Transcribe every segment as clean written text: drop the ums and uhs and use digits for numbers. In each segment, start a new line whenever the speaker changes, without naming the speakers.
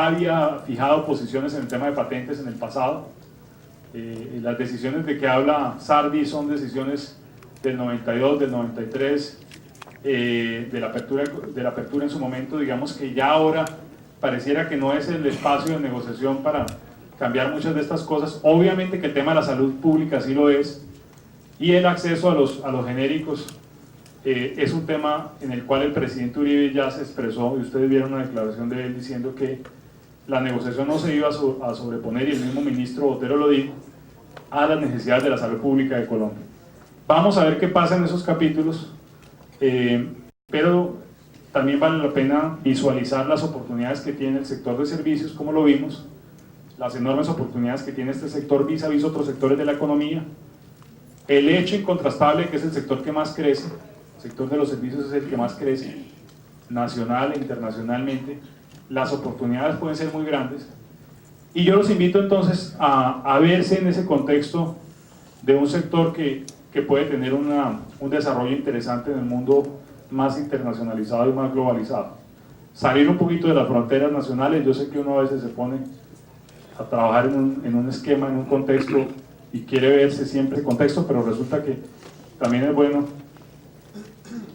había fijado posiciones en el tema de patentes en el pasado. Las decisiones de que habla Sardi son decisiones del 92, del 93, de la apertura en su momento. Digamos que ya ahora pareciera que no es el espacio de negociación para cambiar muchas de estas cosas. Obviamente que el tema de la salud pública sí lo es, y el acceso a los genéricos es un tema en el cual el presidente Uribe ya se expresó, y ustedes vieron una declaración de él diciendo que la negociación no se iba a sobreponer, y el mismo ministro Botero lo dijo, a las necesidades de la salud pública de Colombia. Vamos a ver qué pasa en esos capítulos, pero también vale la pena visualizar las oportunidades que tiene el sector de servicios, como lo vimos, las enormes oportunidades que tiene este sector vis a vis otros sectores de la economía, el hecho incontrastable que es el sector que más crece, el sector de los servicios es el que más crece, nacional e internacionalmente. Las oportunidades pueden ser muy grandes, y yo los invito entonces a verse en ese contexto de un sector que puede tener un desarrollo interesante en el mundo más internacionalizado y más globalizado. Salir un poquito de las fronteras nacionales. Yo sé que uno a veces se pone a trabajar en un esquema, en un contexto, y quiere verse siempre en contexto, pero resulta que también es bueno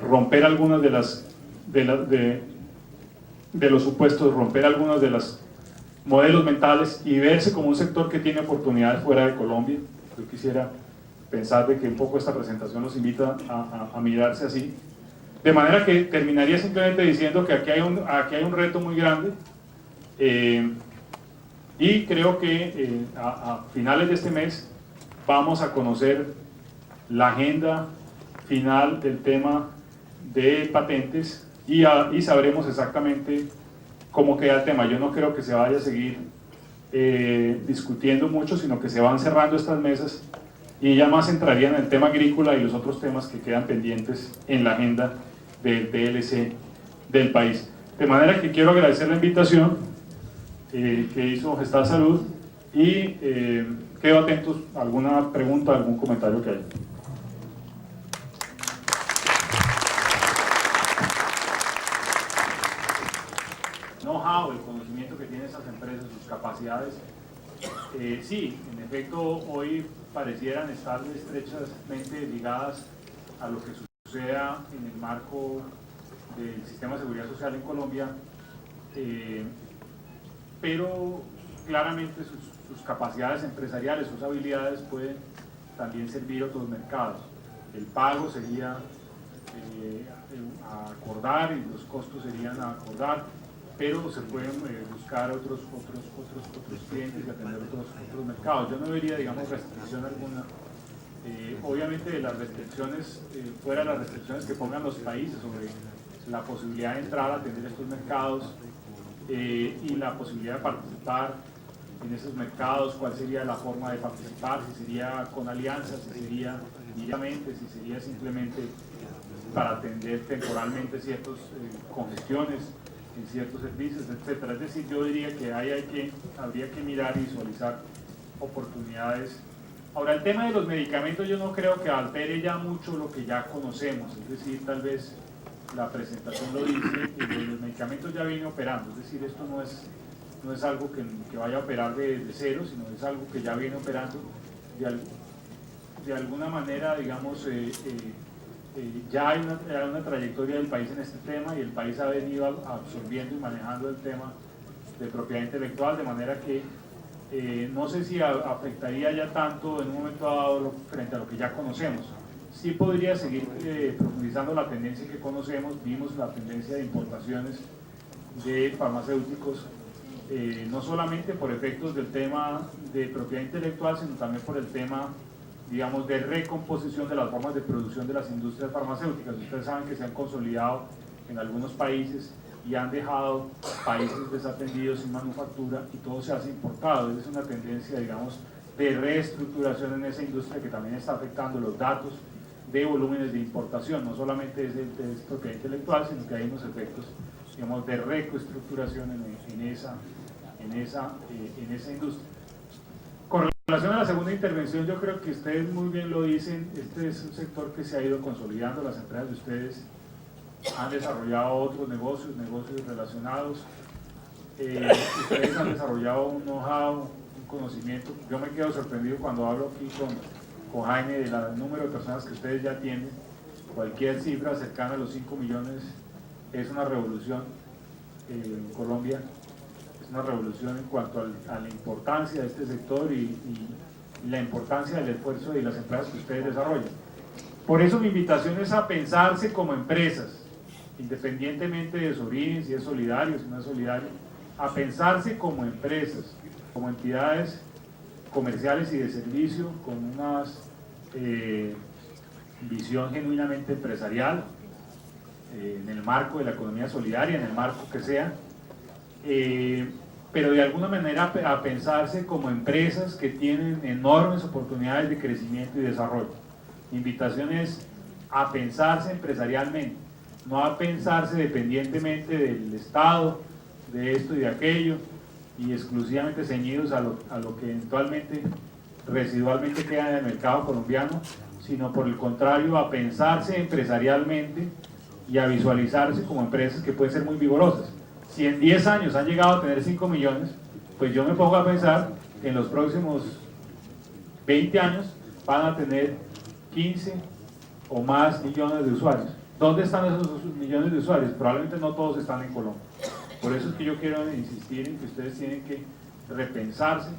romper algunas de los supuestos, romper algunos de los modelos mentales y verse como un sector que tiene oportunidades fuera de Colombia. Yo quisiera pensar de que un poco esta presentación los invita a mirarse así, de manera que terminaría simplemente diciendo que aquí hay un reto muy grande, y creo que a finales de este mes vamos a conocer la agenda final del tema de patentes, y sabremos exactamente cómo queda el tema. Yo no creo que se vaya a seguir discutiendo mucho, sino que se van cerrando estas mesas y ya más entrarían en el tema agrícola y los otros temas que quedan pendientes en la agenda del PLC del país. De manera que quiero agradecer la invitación que hizo Gestal Salud, y quedo atentos a alguna pregunta, algún comentario que haya. Know-how, el conocimiento que tienen esas empresas, sus capacidades, sí, en efecto, hoy parecieran estar estrechamente ligadas a lo que suceda en el marco del sistema de seguridad social en Colombia, pero claramente sus capacidades empresariales, sus habilidades pueden también servir a otros mercados. El pago sería a acordar, y los costos serían a acordar, pero se pueden buscar otros clientes y atender otros mercados. Yo no vería, digamos, restricción alguna. Obviamente las restricciones, fuera las restricciones que pongan los países sobre la posibilidad de entrar a atender estos mercados, y la posibilidad de participar en esos mercados, cuál sería la forma de participar, si sería con alianzas, si sería directamente, si sería simplemente para atender temporalmente ciertas congestiones en ciertos servicios, etcétera. Es decir, yo diría que habría que mirar y visualizar oportunidades. Ahora, el tema de los medicamentos yo no creo que altere ya mucho lo que ya conocemos, es decir, tal vez la presentación lo dice, y los medicamentos ya vienen operando, es decir, esto no es algo que vaya a operar de cero, sino es algo que ya viene operando de alguna manera, digamos. Ya hay una trayectoria del país en este tema, y el país ha venido absorbiendo y manejando el tema de propiedad intelectual, de manera que no sé si afectaría ya tanto en un momento dado frente a lo que ya conocemos. Sí podría seguir profundizando la tendencia que conocemos. Vimos la tendencia de importaciones de farmacéuticos, no solamente por efectos del tema de propiedad intelectual, sino también por el tema, digamos, de recomposición de las formas de producción de las industrias farmacéuticas. Ustedes saben que se han consolidado en algunos países y han dejado países desatendidos sin manufactura, y todo se hace importado. Es una tendencia, digamos, de reestructuración en esa industria que también está afectando los datos de volúmenes de importación. No solamente es propiedad intelectual, sino que hay unos efectos, digamos, de reestructuración en esa industria. Con relación a la segunda intervención, yo creo que ustedes muy bien lo dicen. Este es un sector que se ha ido consolidando. Las empresas de ustedes han desarrollado otros negocios relacionados. Ustedes han desarrollado un know-how, un conocimiento. Yo me quedo sorprendido cuando hablo aquí con Jaime del número de personas que ustedes ya tienen. Cualquier cifra cercana a los 5 millones es una revolución en Colombia, es una revolución en cuanto a la importancia de este sector y la importancia del esfuerzo y las empresas que ustedes desarrollan. Por eso mi invitación es a pensarse como empresas, independientemente de su origen, si es solidario, si no es solidario, a pensarse como empresas, como entidades comerciales y de servicio, con una visión genuinamente empresarial, en el marco de la economía solidaria, en el marco que sea, pero de alguna manera a pensarse como empresas que tienen enormes oportunidades de crecimiento y desarrollo. Mi invitación es a pensarse empresarialmente, no a pensarse dependientemente del Estado, de esto y de aquello, y exclusivamente ceñidos a lo que eventualmente, residualmente queda en el mercado colombiano, sino por el contrario, a pensarse empresarialmente y a visualizarse como empresas que pueden ser muy vigorosas. Si en 10 años han llegado a tener 5 millones, pues yo me pongo a pensar que en los próximos 20 años van a tener 15 o más millones de usuarios. ¿Dónde están esos millones de usuarios? Probablemente no todos están en Colombia. Por eso es que yo quiero insistir en que ustedes tienen que repensarse.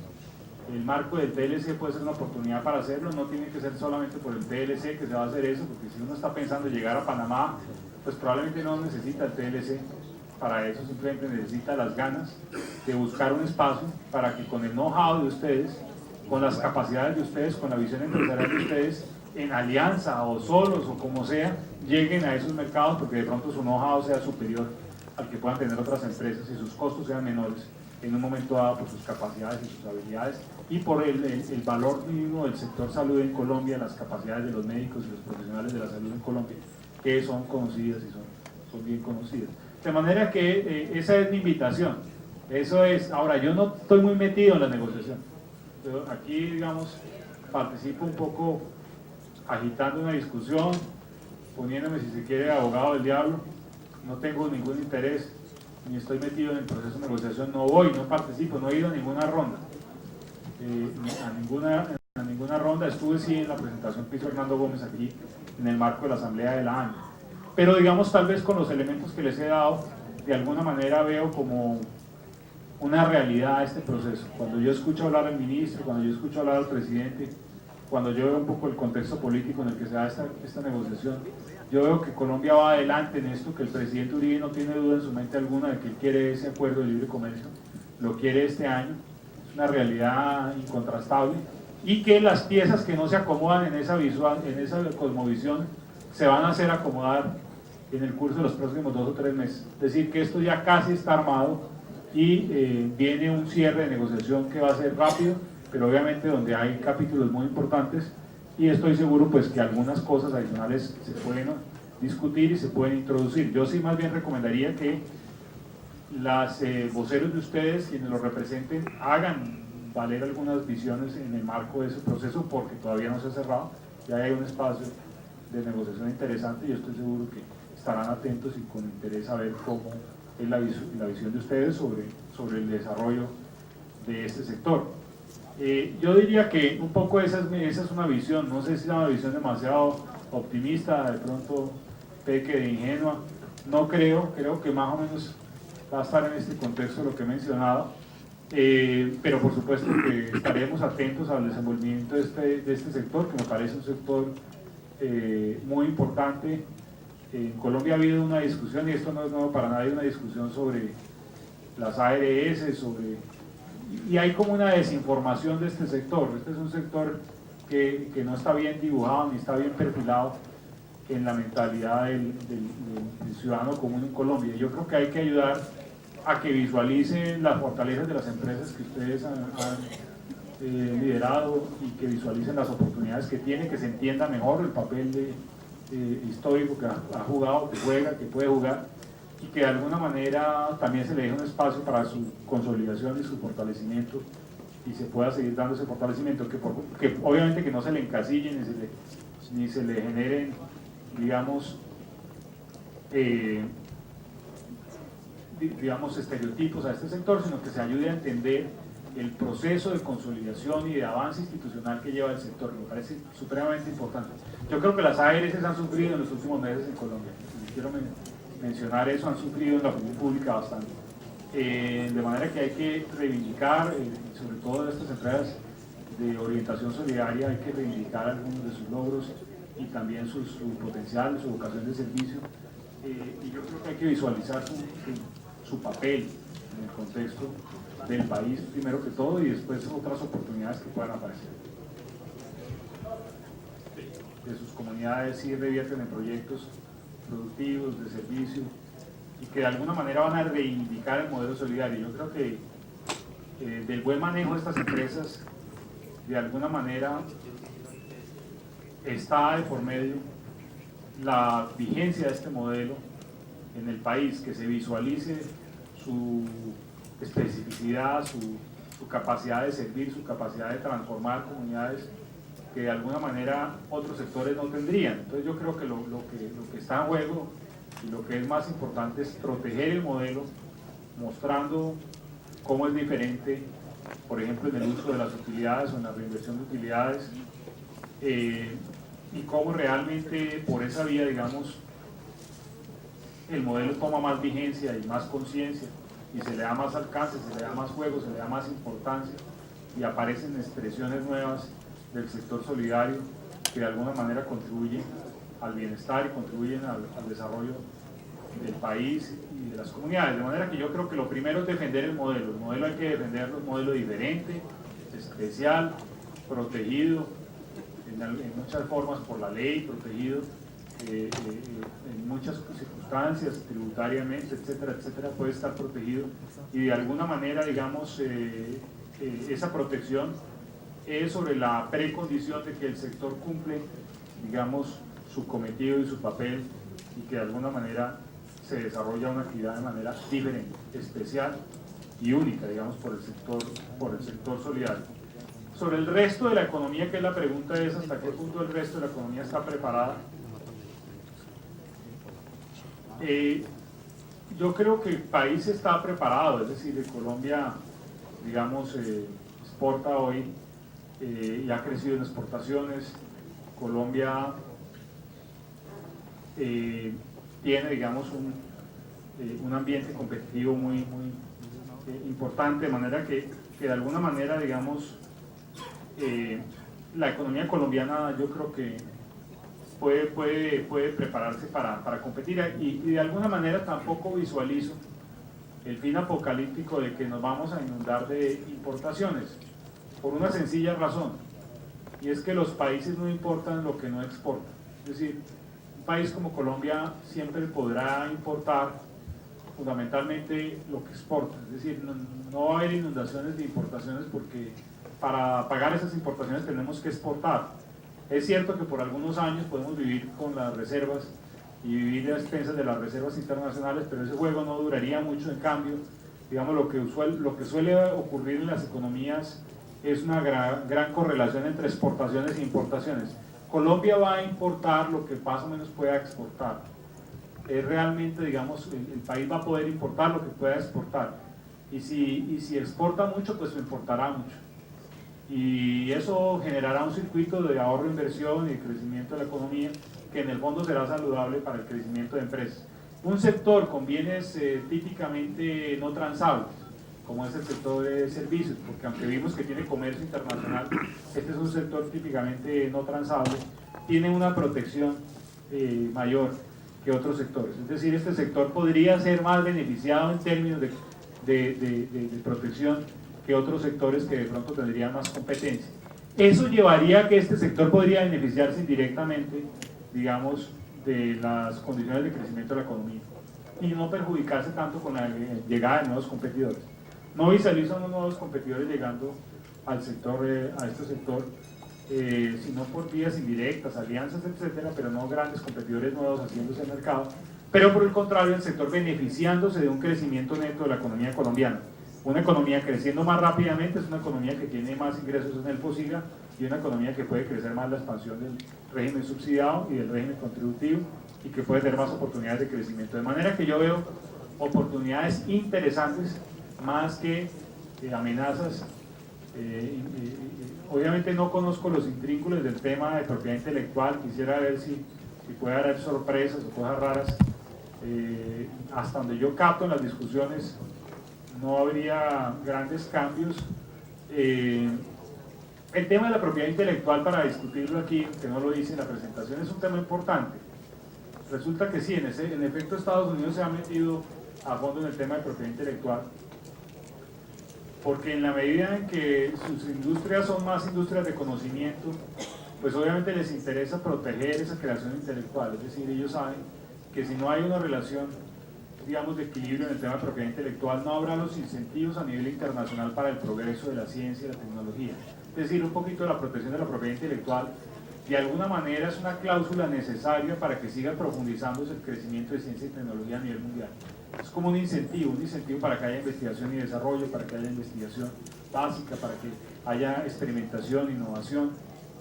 El marco del TLC puede ser una oportunidad para hacerlo, no tiene que ser solamente por el TLC que se va a hacer eso, porque si uno está pensando en llegar a Panamá, pues probablemente no necesita el TLC para eso, simplemente necesita las ganas de buscar un espacio para que con el know-how de ustedes, con las capacidades de ustedes, con la visión empresarial de ustedes, en alianza o solos o como sea, lleguen a esos mercados, porque de pronto su know-how sea superior al que puedan tener otras empresas y sus costos sean menores en un momento dado por sus capacidades y sus habilidades y por el valor mínimo del sector salud en Colombia, las capacidades de los médicos y los profesionales de la salud en Colombia, que son conocidas y son bien conocidas. De manera que esa es mi invitación. Eso es. Ahora, yo no estoy muy metido en la negociación. Yo aquí, digamos, participo un poco agitando una discusión, poniéndome, si se quiere, abogado del diablo. No tengo ningún interés, ni estoy metido en el proceso de negociación, no voy, no participo, no he ido a ninguna ronda. A ninguna ronda, estuve sí en la presentación que hizo Hernando Gómez aquí, en el marco de la Asamblea de la ANI. Pero digamos, tal vez con los elementos que les he dado, de alguna manera veo como una realidad este proceso. Cuando yo escucho hablar al ministro, cuando yo escucho hablar al presidente, cuando yo veo un poco el contexto político en el que se da esta negociación, yo veo que Colombia va adelante en esto, que el presidente Uribe no tiene duda en su mente alguna de que él quiere ese acuerdo de libre comercio, lo quiere este año, es una realidad incontrastable, y que las piezas que no se acomodan en esa cosmovisión se van a hacer acomodar en el curso de los próximos 2 o 3 meses. Es decir, que esto ya casi está armado y viene un cierre de negociación que va a ser rápido, pero obviamente donde hay capítulos muy importantes, y estoy seguro pues que algunas cosas adicionales se pueden discutir y se pueden introducir. Yo sí más bien recomendaría que las voceros de ustedes, quienes lo representen, hagan valer algunas visiones en el marco de ese proceso, porque todavía no se ha cerrado, ya hay un espacio de negociación interesante y yo estoy seguro que estarán atentos y con interés a ver cómo es la visión de ustedes sobre el desarrollo de este sector. Yo diría que un poco esa es una visión, no sé si es una visión demasiado optimista, de pronto peque de ingenua, no creo que más o menos va a estar en este contexto lo que he mencionado, pero por supuesto que estaremos atentos al desenvolvimiento de este sector, que me parece un sector muy importante. En Colombia ha habido una discusión, y esto no es nuevo para nadie, una discusión sobre las ARS, y hay como una desinformación de este sector. Este es un sector que no está bien dibujado ni está bien perfilado en la mentalidad del ciudadano común en Colombia. Yo creo que hay que ayudar a que visualicen las fortalezas de las empresas que ustedes han liderado y que visualicen las oportunidades que tiene, que se entienda mejor el papel histórico que ha jugado, que juega, que puede jugar, y que de alguna manera también se le deje un espacio para su consolidación y su fortalecimiento, y se pueda seguir dando ese fortalecimiento, que obviamente que no se le encasillen ni se le generen, digamos, digamos, estereotipos a este sector, sino que se ayude a entender el proceso de consolidación y de avance institucional que lleva el sector. Me parece supremamente importante. Yo creo que las ARS han sufrido en los últimos meses en Colombia. Y quiero mencionar eso, han sufrido en la opinión pública bastante. De manera que hay que reivindicar, sobre todo estas empresas de orientación solidaria, hay que reivindicar algunos de sus logros y también su potencial, su vocación de servicio. Y yo creo que hay que visualizar su papel en el contexto del país, primero que todo, y después otras oportunidades que puedan aparecer. Que sus comunidades sí revierten en proyectos productivos, de servicio, y que de alguna manera van a reivindicar el modelo solidario. Yo creo que del buen manejo de estas empresas, de alguna manera, está de por medio la vigencia de este modelo en el país, que se visualice su especificidad, su capacidad de servir, su capacidad de transformar comunidades que de alguna manera otros sectores no tendrían. Entonces yo creo que lo que está en juego y lo que es más importante es proteger el modelo, mostrando cómo es diferente, por ejemplo, en el uso de las utilidades o en la reinversión de utilidades, y cómo realmente por esa vía, digamos, el modelo toma más vigencia y más conciencia, y se le da más alcance, se le da más juego, se le da más importancia, y aparecen expresiones nuevas del sector solidario que de alguna manera contribuyen al bienestar y contribuyen al desarrollo del país y de las comunidades. De manera que yo creo que lo primero es defender el modelo hay que defenderlo, un modelo diferente, especial, protegido en muchas formas por la ley, protegido en muchas circunstancias, tributariamente, etcétera, etcétera, puede estar protegido, y de alguna manera, digamos, esa protección es sobre la precondición de que el sector cumple, digamos, su cometido y su papel, y que de alguna manera se desarrolla una actividad de manera diferente, especial y única, digamos, por el sector solidario. Sobre el resto de la economía, que es la pregunta, es hasta qué punto el resto de la economía está preparada. Yo creo que el país está preparado, es decir, Colombia, digamos, exporta hoy y ha crecido en exportaciones. Colombia tiene, digamos, un ambiente competitivo muy importante, de manera que de alguna manera, digamos, la economía colombiana, yo creo que puede prepararse para competir, y de alguna manera tampoco visualizo el fin apocalíptico de que nos vamos a inundar de importaciones, por una sencilla razón, y es que los países no importan lo que no exportan. Es decir, un país como Colombia siempre podrá importar fundamentalmente lo que exporta, es decir, no va a haber inundaciones de importaciones, porque para pagar esas importaciones tenemos que exportar. Es cierto que por algunos años podemos vivir con las reservas y vivir a expensas de las reservas internacionales, pero ese juego no duraría mucho. En cambio, digamos, lo que suele ocurrir en las economías es una gran correlación entre exportaciones e importaciones. Colombia va a importar lo que más o menos pueda exportar. Es realmente, digamos, el país va a poder importar lo que pueda exportar. Y si exporta mucho, pues importará mucho. Y eso generará un circuito de ahorro, inversión y de crecimiento de la economía, que en el fondo será saludable para el crecimiento de empresas. Un sector con bienes típicamente no transables, como es el sector de servicios, porque aunque vimos que tiene comercio internacional, este es un sector típicamente no transable, tiene una protección mayor que otros sectores. Es decir, este sector podría ser más beneficiado en términos de protección que otros sectores que de pronto tendrían más competencia. Eso llevaría a que este sector podría beneficiarse indirectamente, digamos, de las condiciones de crecimiento de la economía, y no perjudicarse tanto con la llegada de nuevos competidores. No visualizo unos nuevos competidores llegando al sector, a este sector, sino por vías indirectas, alianzas, etcétera, pero no grandes competidores nuevos haciéndose el mercado, pero por el contrario, el sector beneficiándose de un crecimiento neto de la economía colombiana. Una economía creciendo más rápidamente es una economía que tiene más ingresos en el POSIGA, y una economía que puede crecer más la expansión del régimen subsidiado y del régimen contributivo, y que puede tener más oportunidades de crecimiento. De manera que yo veo oportunidades interesantes más que amenazas. Obviamente no conozco los intrínculos del tema de propiedad intelectual, quisiera ver si puede haber sorpresas o cosas raras. Hasta donde yo capto en las discusiones no habría grandes cambios. El tema de la propiedad intelectual, para discutirlo aquí, que no lo hice en la presentación, es un tema importante. Resulta que sí, en efecto Estados Unidos se ha metido a fondo en el tema de propiedad intelectual, porque en la medida en que sus industrias son más industrias de conocimiento, pues obviamente les interesa proteger esa creación intelectual. Es decir, ellos saben que si no hay una relación, digamos, de equilibrio en el tema de propiedad intelectual, no habrá los incentivos a nivel internacional para el progreso de la ciencia y la tecnología. Es decir, un poquito de la protección de la propiedad intelectual de alguna manera es una cláusula necesaria para que siga profundizándose el crecimiento de ciencia y tecnología a nivel mundial. Es como un incentivo para que haya investigación y desarrollo, para que haya investigación básica, para que haya experimentación, innovación.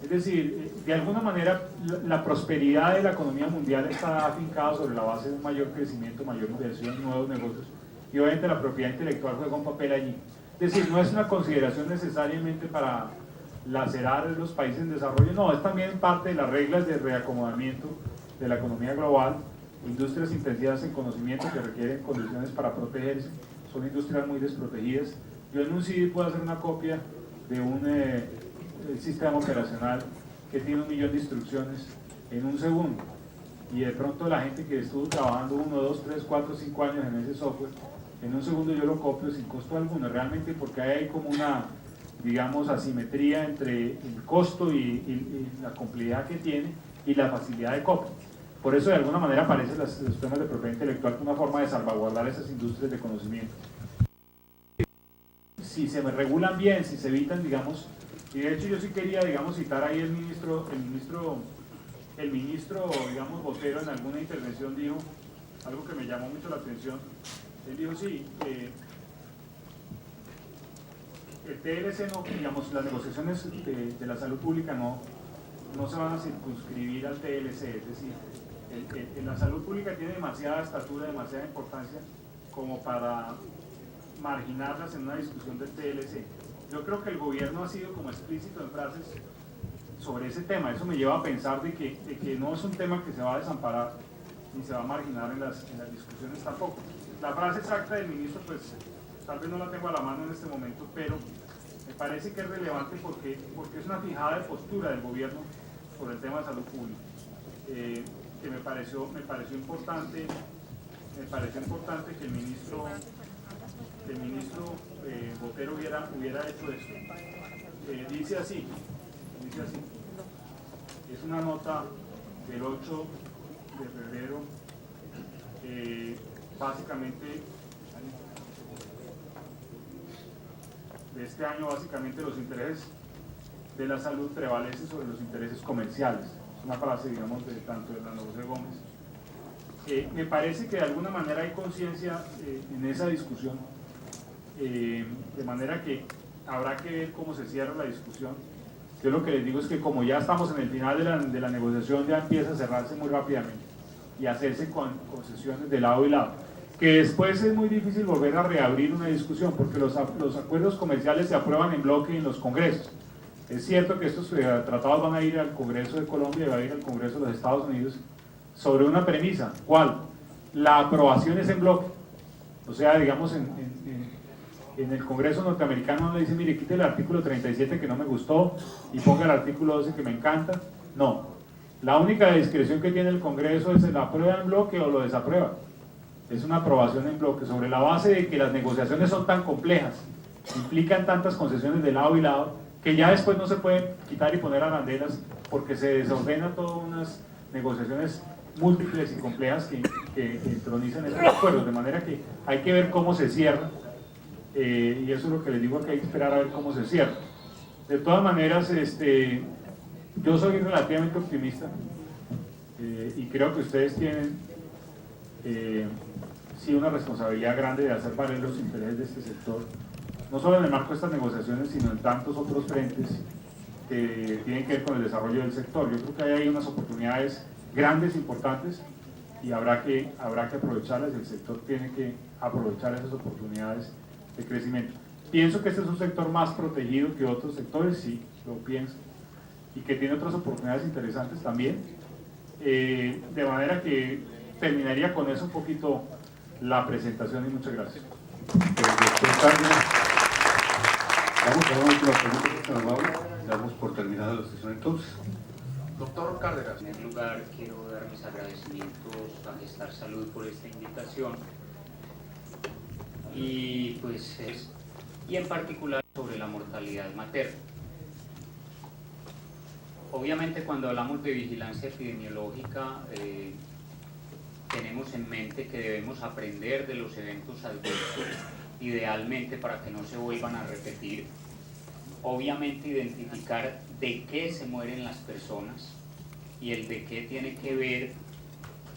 Es decir, de alguna manera la prosperidad de la economía mundial está afincada sobre la base de un mayor crecimiento, mayor inversión, nuevos negocios, y obviamente la propiedad intelectual juega un papel allí. Es decir, no es una consideración necesariamente para lacerar los países en desarrollo, no, es también parte de las reglas de reacomodamiento de la economía global. Industrias intensivas en conocimiento que requieren condiciones para protegerse, son industrias muy desprotegidas. Yo en un CD puedo hacer una copia de un sistema operacional que tiene 1 millón de instrucciones en un segundo, y de pronto la gente que estuvo trabajando 1, 2, 3, 4, 5 años en ese software, en un segundo yo lo copio sin costo alguno, realmente porque hay como una, digamos, asimetría entre el costo y la complejidad que tiene y la facilidad de copia. Por eso de alguna manera aparecen los temas de propiedad intelectual como una forma de salvaguardar esas industrias de conocimiento. Si se regulan bien, si se evitan, digamos, y de hecho yo sí quería, digamos, citar ahí el ministro, digamos, Botero en alguna intervención dijo algo que me llamó mucho la atención. Él dijo, sí, el TLC no, digamos, las negociaciones de la salud pública no se van a circunscribir al TLC, es decir, la salud pública tiene demasiada estatura, demasiada importancia como para marginarlas en una discusión del TLC. Yo creo que el gobierno ha sido como explícito en frases sobre ese tema. Eso me lleva a pensar de que no es un tema que se va a desamparar ni se va a marginar en las discusiones tampoco. La frase exacta del ministro, pues tal vez no la tengo a la mano en este momento, pero me parece que es relevante porque es una fijada de postura del gobierno sobre el tema de salud pública, que me pareció importante que el ministro Botero hubiera hecho esto. Dice así, es una nota del 8 de febrero, básicamente de este año, básicamente los intereses de la salud prevalecen sobre los intereses comerciales. Es una frase, digamos, tanto de Hernando José Gómez. Me parece que de alguna manera hay conciencia en esa discusión, de manera que habrá que ver cómo se cierra la discusión. Yo lo que les digo es que como ya estamos en el final de la negociación, ya empieza a cerrarse muy rápidamente y hacerse con concesiones de lado y lado, que después es muy difícil volver a reabrir una discusión porque los acuerdos comerciales se aprueban en bloque en los congresos. Es cierto que estos tratados van a ir al Congreso de Colombia y va a ir al Congreso de los Estados Unidos sobre una premisa. ¿Cuál? La aprobación es en bloque. O sea, digamos, en el Congreso norteamericano no le dice, mire, quite el artículo 37 que no me gustó y ponga el artículo 12 que me encanta. No. La única discreción que tiene el Congreso es la aprueba en bloque o lo desaprueba. Es una aprobación en bloque sobre la base de que las negociaciones son tan complejas, implican tantas concesiones de lado y lado, que ya después no se pueden quitar y poner arandelas porque se desordenan todas unas negociaciones múltiples y complejas que entronizan esos acuerdos, de manera que hay que ver cómo se cierra, y eso es lo que les digo, que hay que esperar a ver cómo se cierra. De todas maneras, yo soy relativamente optimista, y creo que ustedes tienen sí una responsabilidad grande de hacer valer los intereses de este sector, no solo en el marco de estas negociaciones, sino en tantos otros frentes que tienen que ver con el desarrollo del sector. Yo creo que hay unas oportunidades grandes, importantes, y habrá que aprovecharlas. El sector tiene que aprovechar esas oportunidades de crecimiento. Pienso que este es un sector más protegido que otros sectores, sí, lo pienso, y que tiene otras oportunidades interesantes también, de manera que terminaría con eso un poquito la presentación y muchas gracias.
Vamos a una última pregunta, damos por terminada la sesión entonces.
Doctor Cárdenas.
En primer lugar, quiero dar mis agradecimientos a Gestar Salud por esta invitación y en particular sobre la mortalidad materna. Obviamente, cuando hablamos de vigilancia epidemiológica, tenemos en mente que debemos aprender de los eventos adversos, idealmente para que no se vuelvan a repetir. Obviamente, identificar de qué se mueren las personas, y el de qué tiene que ver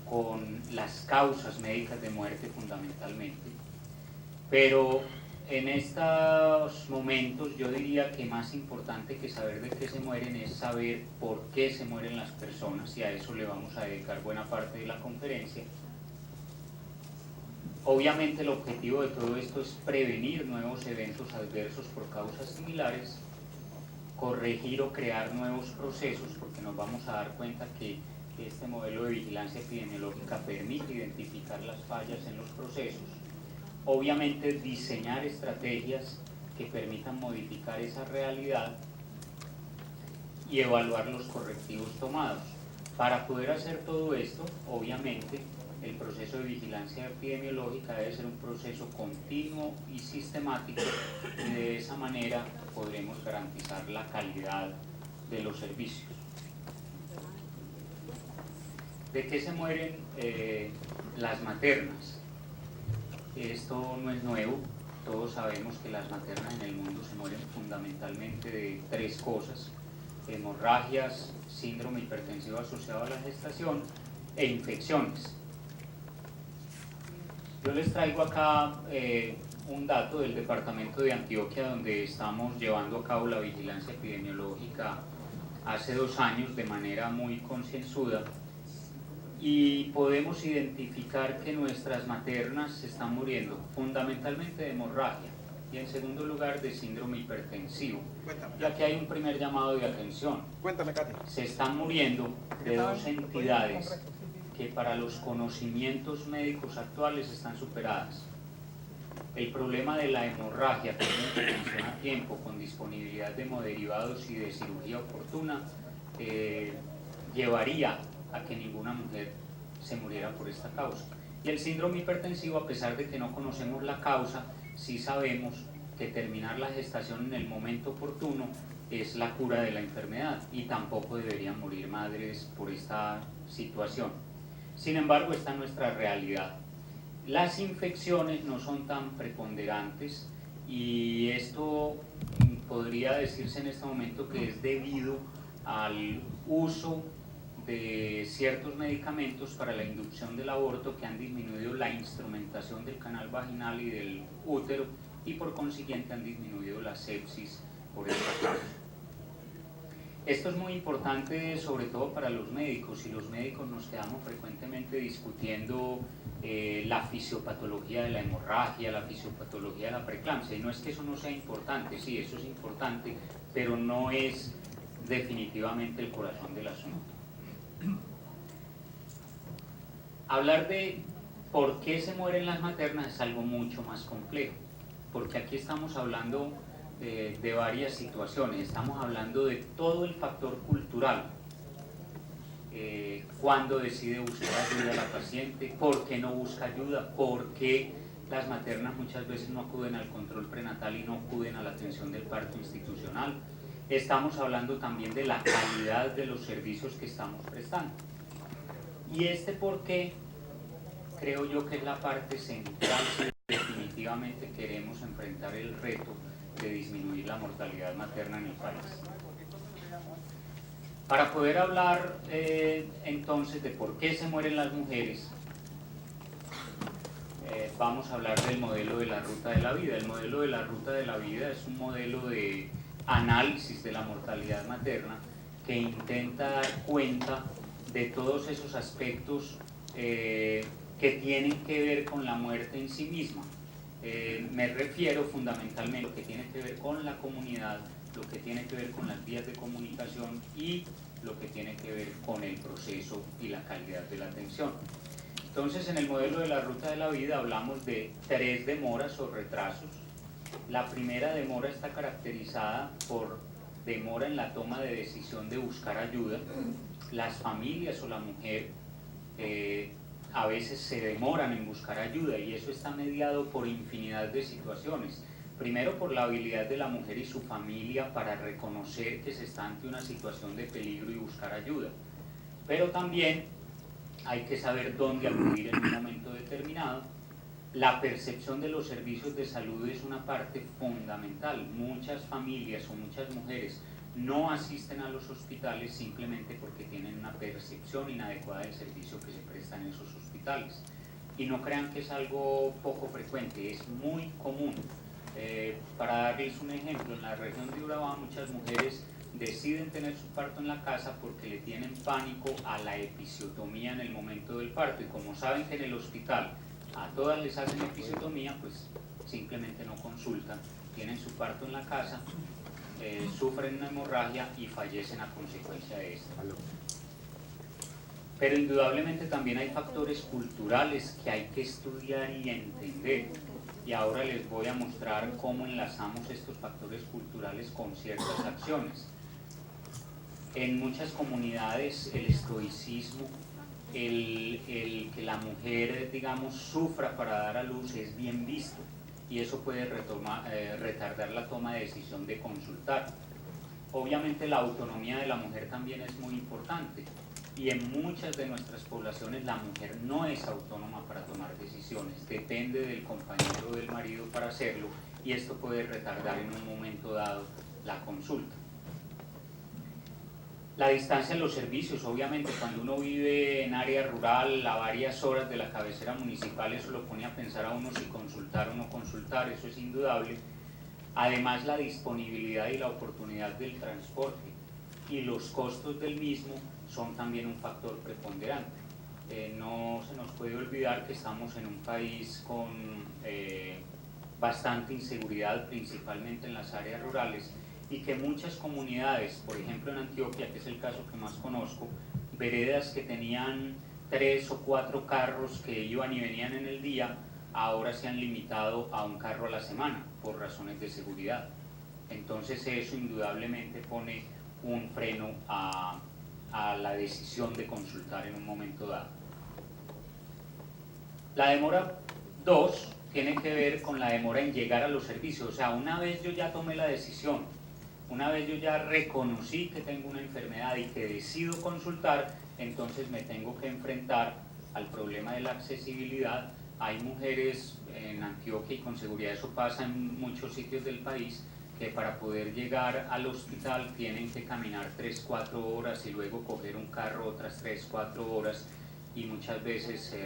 con las causas médicas de muerte fundamentalmente. Pero en estos momentos yo diría que más importante que saber de qué se mueren es saber por qué se mueren las personas, y a eso le vamos a dedicar buena parte de la conferencia. Obviamente el objetivo de todo esto es prevenir nuevos eventos adversos por causas similares, corregir o crear nuevos procesos, porque nos vamos a dar cuenta que este modelo de vigilancia epidemiológica permite identificar las fallas en los procesos. Obviamente diseñar estrategias que permitan modificar esa realidad y evaluar los correctivos tomados. Para poder hacer todo esto, obviamente, el proceso de vigilancia epidemiológica debe ser un proceso continuo y sistemático, y de esa manera podremos garantizar la calidad de los servicios. ¿De qué se mueren las maternas? Esto no es nuevo, todos sabemos que las maternas en el mundo se mueren fundamentalmente de 3 cosas: hemorragias, síndrome hipertensivo asociado a la gestación e infecciones. Yo les traigo acá un dato del departamento de Antioquia, donde estamos llevando a cabo la vigilancia epidemiológica hace 2 años de manera muy concienzuda, y podemos identificar que nuestras maternas se están muriendo fundamentalmente de hemorragia y en segundo lugar de síndrome hipertensivo. Y aquí hay un primer llamado de atención.
Cuéntame, Katy.
Se están muriendo de 2 entidades que para los conocimientos médicos actuales están superadas. El problema de la hemorragia, con una intervención a tiempo, con disponibilidad de hemoderivados y de cirugía oportuna, llevaría a que ninguna mujer se muriera por esta causa. Y el síndrome hipertensivo, a pesar de que no conocemos la causa, sí sabemos que terminar la gestación en el momento oportuno es la cura de la enfermedad, y tampoco deberían morir madres por esta situación. Sin embargo, esta es nuestra realidad. Las infecciones no son tan preponderantes, y esto podría decirse en este momento que es debido al uso de ciertos medicamentos para la inducción del aborto, que han disminuido la instrumentación del canal vaginal y del útero, y por consiguiente han disminuido la sepsis por esta causa. Esto es muy importante, sobre todo para los médicos, y los médicos nos quedamos frecuentemente discutiendo la fisiopatología de la hemorragia, la fisiopatología de la preeclampsia, y no es que eso no sea importante, sí, eso es importante, pero no es definitivamente el corazón del asunto. Hablar de por qué se mueren las maternas es algo mucho más complejo, porque aquí estamos hablando de varias situaciones. Estamos hablando de todo el factor cultural, cuándo decide buscar ayuda la paciente, por qué no busca ayuda, por qué las maternas muchas veces no acuden al control prenatal y no acuden a la atención del parto institucional. Estamos hablando también de la calidad de los servicios que estamos prestando. Y este por qué creo yo que es la parte central si definitivamente queremos enfrentar el reto de disminuir la mortalidad materna en el país. Para poder hablar entonces de por qué se mueren las mujeres, vamos a hablar del modelo de la ruta de la vida. El modelo de la ruta de la vida es un modelo de análisis de la mortalidad materna que intenta dar cuenta de todos esos aspectos que tienen que ver con la muerte en sí misma. Me refiero fundamentalmente a lo que tiene que ver con la comunidad, lo que tiene que ver con las vías de comunicación y lo que tiene que ver con el proceso y la calidad de la atención. Entonces, en el modelo de la ruta de la vida hablamos de 3 demoras o retrasos. La primera demora está caracterizada por demora en la toma de decisión de buscar ayuda. Las familias o la mujer a veces se demoran en buscar ayuda y eso está mediado por infinidad de situaciones. Primero, por la habilidad de la mujer y su familia para reconocer que se está ante una situación de peligro y buscar ayuda. Pero también hay que saber dónde acudir en un momento determinado. La percepción de los servicios de salud es una parte fundamental. Muchas familias o muchas mujeres no asisten a los hospitales simplemente porque tienen una percepción inadecuada del servicio que se presta en esos hospitales. Y no crean que es algo poco frecuente, es muy común. Para darles un ejemplo, en la región de Urabá muchas mujeres deciden tener su parto en la casa porque le tienen pánico a la episiotomía en el momento del parto, y como saben que en el hospital a todas les hacen episiotomía, pues simplemente no consultan, tienen su parto en la casa, sufren una hemorragia y fallecen a consecuencia de esto. Pero indudablemente también hay factores culturales que hay que estudiar y entender, y ahora les voy a mostrar cómo enlazamos estos factores culturales con ciertas acciones. En muchas comunidades el estoicismo, el que la mujer, digamos, sufra para dar a luz es bien visto, y eso puede retardar la toma de decisión de consultar. Obviamente la autonomía de la mujer también es muy importante, y en muchas de nuestras poblaciones la mujer no es autónoma para tomar decisiones, depende del compañero o del marido para hacerlo, y esto puede retardar en un momento dado la consulta. La distancia en los servicios, obviamente cuando uno vive en área rural a varias horas de la cabecera municipal, eso lo pone a pensar a uno si consultar o no consultar, eso es indudable. Además, la disponibilidad y la oportunidad del transporte y los costos del mismo son también un factor preponderante. No se nos puede olvidar que estamos en un país con bastante inseguridad, principalmente en las áreas rurales, y que muchas comunidades, por ejemplo en Antioquia, que es el caso que más conozco, veredas que tenían 3 o 4 carros que iban y venían en el día, ahora se han limitado a un carro a la semana por razones de seguridad. Entonces eso indudablemente pone un freno a la decisión de consultar en un momento dado. La demora 2 tiene que ver con la demora en llegar a los servicios. O sea, una vez yo ya tomé la decisión, una vez yo ya reconocí que tengo una enfermedad y que decido consultar, entonces me tengo que enfrentar al problema de la accesibilidad. Hay mujeres en Antioquia, y con seguridad eso pasa en muchos sitios del país, que para poder llegar al hospital tienen que caminar 3-4 horas y luego coger un carro otras 3-4 horas, y muchas veces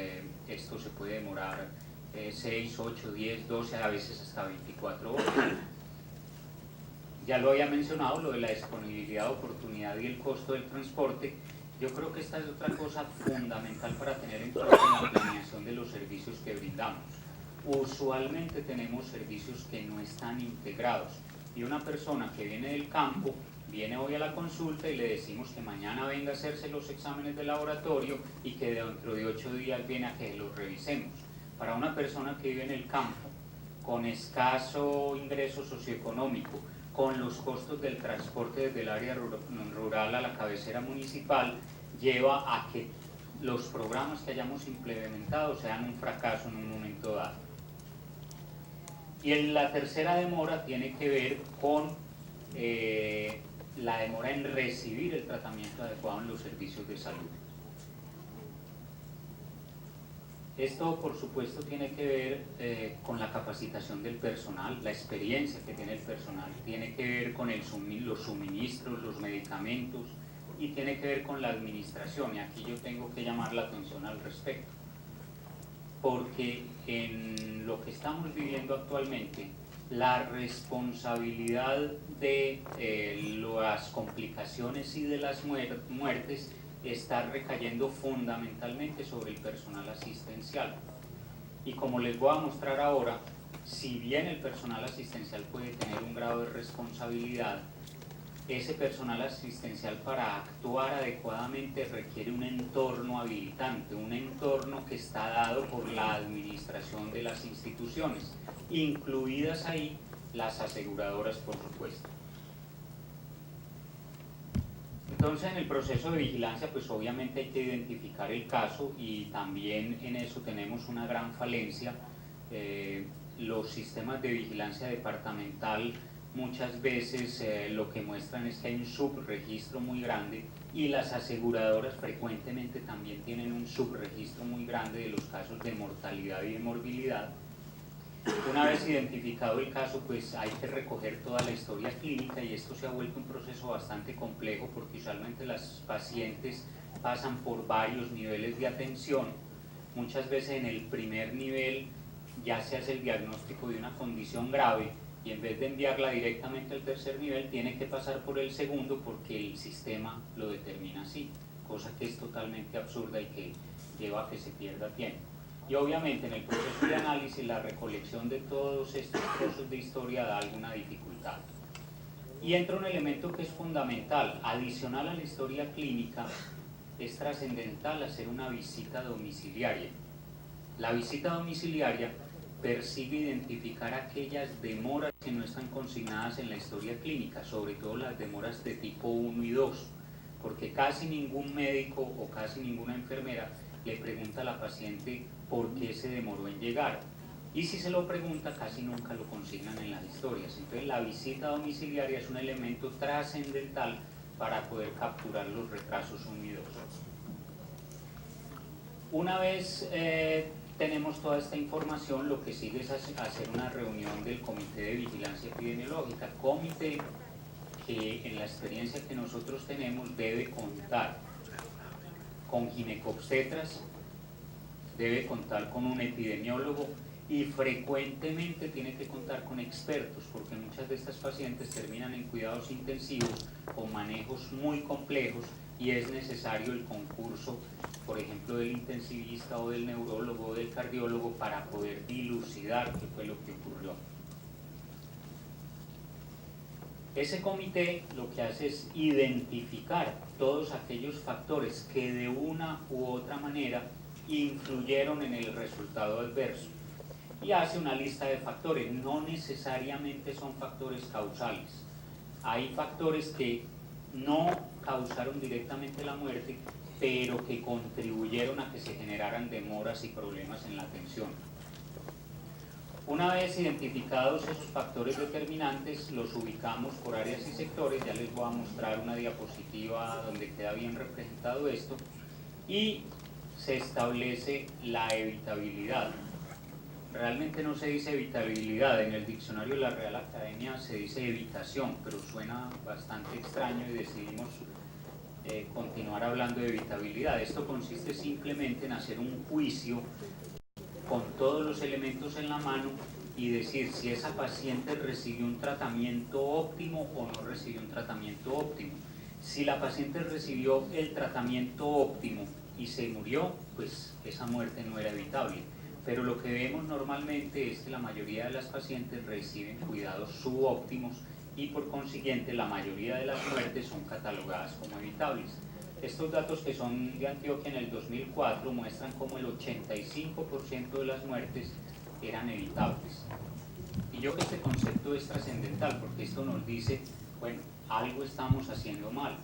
esto se puede demorar 6, 8, 10, 12, a veces hasta 24 horas. Ya lo había mencionado, lo de la disponibilidad, oportunidad y el costo del transporte. Yo creo que esta es otra cosa fundamental para tener en cuenta en la planeación de los servicios que brindamos. Usualmente tenemos servicios que no están integrados, y una persona que viene del campo viene hoy a la consulta y le decimos que mañana venga a hacerse los exámenes de laboratorio y que dentro de 8 días viene a que los revisemos. Para una persona que vive en el campo, con escaso ingreso socioeconómico, con los costos del transporte desde el área rural a la cabecera municipal, lleva a que los programas que hayamos implementado sean un fracaso en un momento dado. Y la tercera demora tiene que ver con la demora en recibir el tratamiento adecuado en los servicios de salud. Esto, por supuesto, tiene que ver con la capacitación del personal, la experiencia que tiene el personal, tiene que ver con los suministros, los medicamentos, y tiene que ver con la administración, y aquí yo tengo que llamar la atención al respecto, porque en lo que estamos viviendo actualmente, la responsabilidad de las complicaciones y de las muertes está recayendo fundamentalmente sobre el personal asistencial. Y como les voy a mostrar ahora, si bien el personal asistencial puede tener un grado de responsabilidad, ese personal asistencial para actuar adecuadamente requiere un entorno habilitante, un entorno que está dado por la administración de las instituciones, incluidas ahí las aseguradoras, por supuesto. Entonces, en el proceso de vigilancia, pues obviamente hay que identificar el caso, y también en eso tenemos una gran falencia. Los sistemas de vigilancia departamental muchas veces lo que muestran es que hay un subregistro muy grande, y las aseguradoras frecuentemente también tienen un subregistro muy grande de los casos de mortalidad y de morbilidad. Una vez identificado el caso, pues hay que recoger toda la historia clínica, y esto se ha vuelto un proceso bastante complejo porque usualmente las pacientes pasan por varios niveles de atención. Muchas veces en el primer nivel ya se hace el diagnóstico de una condición grave, y en vez de enviarla directamente al tercer nivel tiene que pasar por el segundo porque el sistema lo determina así, cosa que es totalmente absurda y que lleva a que se pierda tiempo. Y obviamente en el proceso de análisis la recolección de todos estos trozos de historia da alguna dificultad. Y entra un elemento que es fundamental, adicional a la historia clínica, es trascendental hacer una visita domiciliaria. La visita domiciliaria persigue identificar aquellas demoras que no están consignadas en la historia clínica, sobre todo las demoras de tipo 1 y 2, porque casi ningún médico o casi ninguna enfermera le pregunta a la paciente por qué se demoró en llegar, y si se lo pregunta casi nunca lo consignan en las historias. Entonces la visita domiciliaria es un elemento trascendental para poder capturar los retrasos 1 y 2. Una vez tenemos toda esta información, lo que sigue es hacer una reunión del Comité de Vigilancia Epidemiológica, comité que en la experiencia que nosotros tenemos debe contar con ginecobstetras, debe contar con un epidemiólogo, y frecuentemente tiene que contar con expertos, porque muchas de estas pacientes terminan en cuidados intensivos con manejos muy complejos, y es necesario el concurso, por ejemplo, del intensivista o del neurólogo o del cardiólogo para poder dilucidar qué fue lo que ocurrió. Ese comité lo que hace es identificar todos aquellos factores que de una u otra manera influyeron en el resultado adverso, y hace una lista de factores. No necesariamente son factores causales. Hay factores que no causaron directamente la muerte, pero que contribuyeron a que se generaran demoras y problemas en la atención. Una vez identificados esos factores determinantes, los ubicamos por áreas y sectores. Ya les voy a mostrar una diapositiva donde queda bien representado esto, y se establece la evitabilidad. Realmente no se dice evitabilidad, en el diccionario de la Real Academia se dice evitación, pero suena bastante extraño y decidimos continuar hablando de evitabilidad. Esto consiste simplemente en hacer un juicio con todos los elementos en la mano y decir si esa paciente recibió un tratamiento óptimo o no recibió un tratamiento óptimo. Si la paciente recibió el tratamiento óptimo y se murió, pues esa muerte no era evitable. Pero lo que vemos normalmente es que la mayoría de las pacientes reciben cuidados subóptimos, y por consiguiente la mayoría de las muertes son catalogadas como evitables. Estos datos, que son de Antioquia en el 2004, muestran como el 85% de las muertes eran evitables. Y yo creo que este concepto es trascendental, porque esto nos dice, bueno, algo estamos haciendo mal,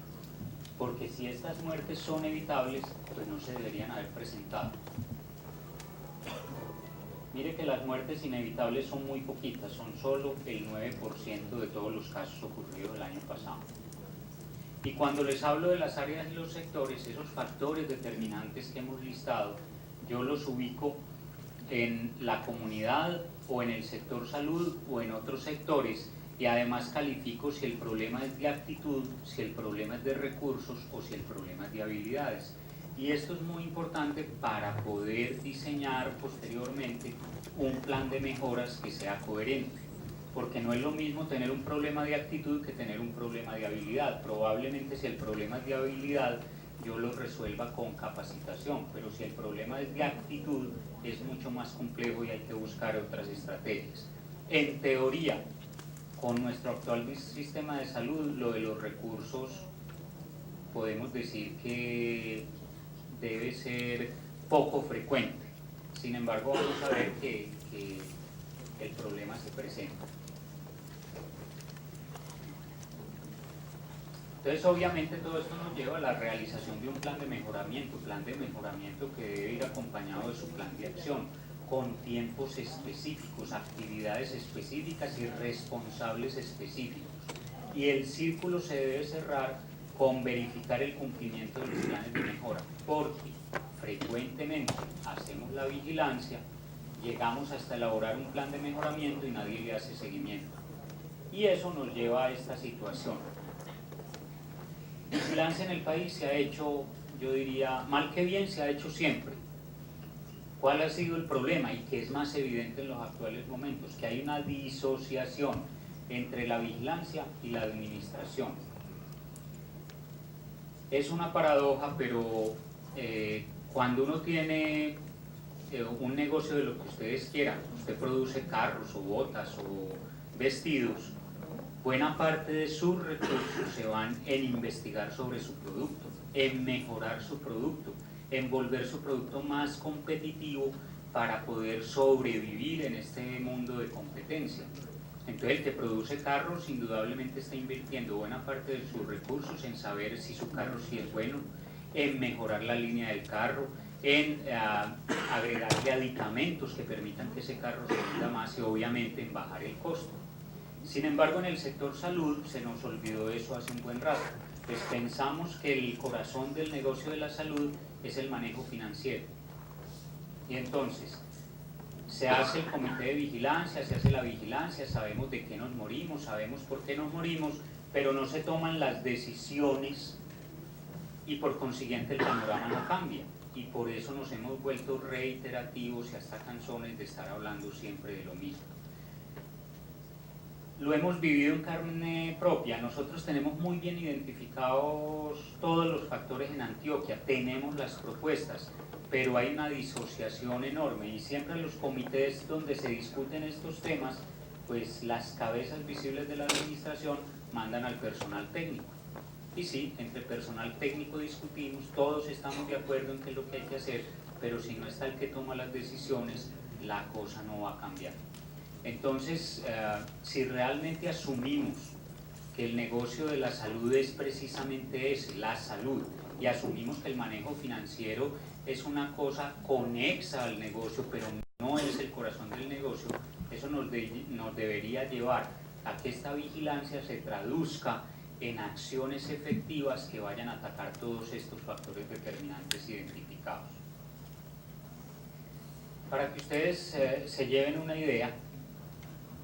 porque si estas muertes son evitables, pues no se deberían haber presentado. Mire que las muertes inevitables son muy poquitas, son solo el 9% de todos los casos ocurridos el año pasado. Y cuando les hablo de las áreas y los sectores, esos factores determinantes que hemos listado, yo los ubico en la comunidad o en el sector salud o en otros sectores, y además califico si el problema es de actitud, si el problema es de recursos o si el problema es de habilidades. Y esto es muy importante para poder diseñar posteriormente un plan de mejoras que sea coherente, porque no es lo mismo tener un problema de actitud que tener un problema de habilidad. Probablemente si el problema es de habilidad, yo lo resuelva con capacitación, pero si el problema es de actitud, es mucho más complejo y hay que buscar otras estrategias. En teoría, con nuestro actual sistema de salud, lo de los recursos podemos decir que debe ser poco frecuente. Sin embargo, vamos a ver que el problema se presenta. Entonces, obviamente, todo esto nos lleva a la realización de un plan de mejoramiento que debe ir acompañado de su plan de acción, con tiempos específicos, actividades específicas y responsables específicos. Y el círculo se debe cerrar con verificar el cumplimiento de los planes de mejora, porque frecuentemente hacemos la vigilancia, llegamos hasta elaborar un plan de mejoramiento y nadie le hace seguimiento. Y eso nos lleva a esta situación. Vigilancia en el país se ha hecho, yo diría, mal que bien se ha hecho siempre. ¿Cuál ha sido el problema? Y que es más evidente en los actuales momentos, que hay una disociación entre la vigilancia y la administración. Es una paradoja, pero cuando uno tiene un negocio de lo que ustedes quieran, usted produce carros o botas o vestidos, buena parte de sus recursos se van en investigar sobre su producto, en mejorar su producto, en volver su producto más competitivo para poder sobrevivir en este mundo de competencia. Entonces el que produce carros indudablemente está invirtiendo buena parte de sus recursos en saber si su carro sí es bueno, en mejorar la línea del carro, en agregarle aditamentos que permitan que ese carro se venda más y obviamente en bajar el costo. Sin embargo, en el sector salud se nos olvidó eso hace un buen rato, pues pensamos que el corazón del negocio de la salud es el manejo financiero. Y entonces, se hace el comité de vigilancia, se hace la vigilancia, sabemos de qué nos morimos, sabemos por qué nos morimos, pero no se toman las decisiones y por consiguiente el panorama no cambia. Y por eso nos hemos vuelto reiterativos y hasta cansones de estar hablando siempre de lo mismo. Lo hemos vivido en carne propia. Nosotros tenemos muy bien identificados todos los factores en Antioquia, tenemos las propuestas, pero hay una disociación enorme y siempre en los comités donde se discuten estos temas, pues las cabezas visibles de la administración mandan al personal técnico. Y sí, entre personal técnico discutimos, todos estamos de acuerdo en qué es lo que hay que hacer, pero si no está el que toma las decisiones, la cosa no va a cambiar. Entonces, si realmente asumimos que el negocio de la salud es precisamente ese, la salud, y asumimos que el manejo financiero es una cosa conexa al negocio, pero no es el corazón del negocio, eso nos debería llevar a que esta vigilancia se traduzca en acciones efectivas que vayan a atacar todos estos factores determinantes identificados. Para que ustedes se lleven una idea,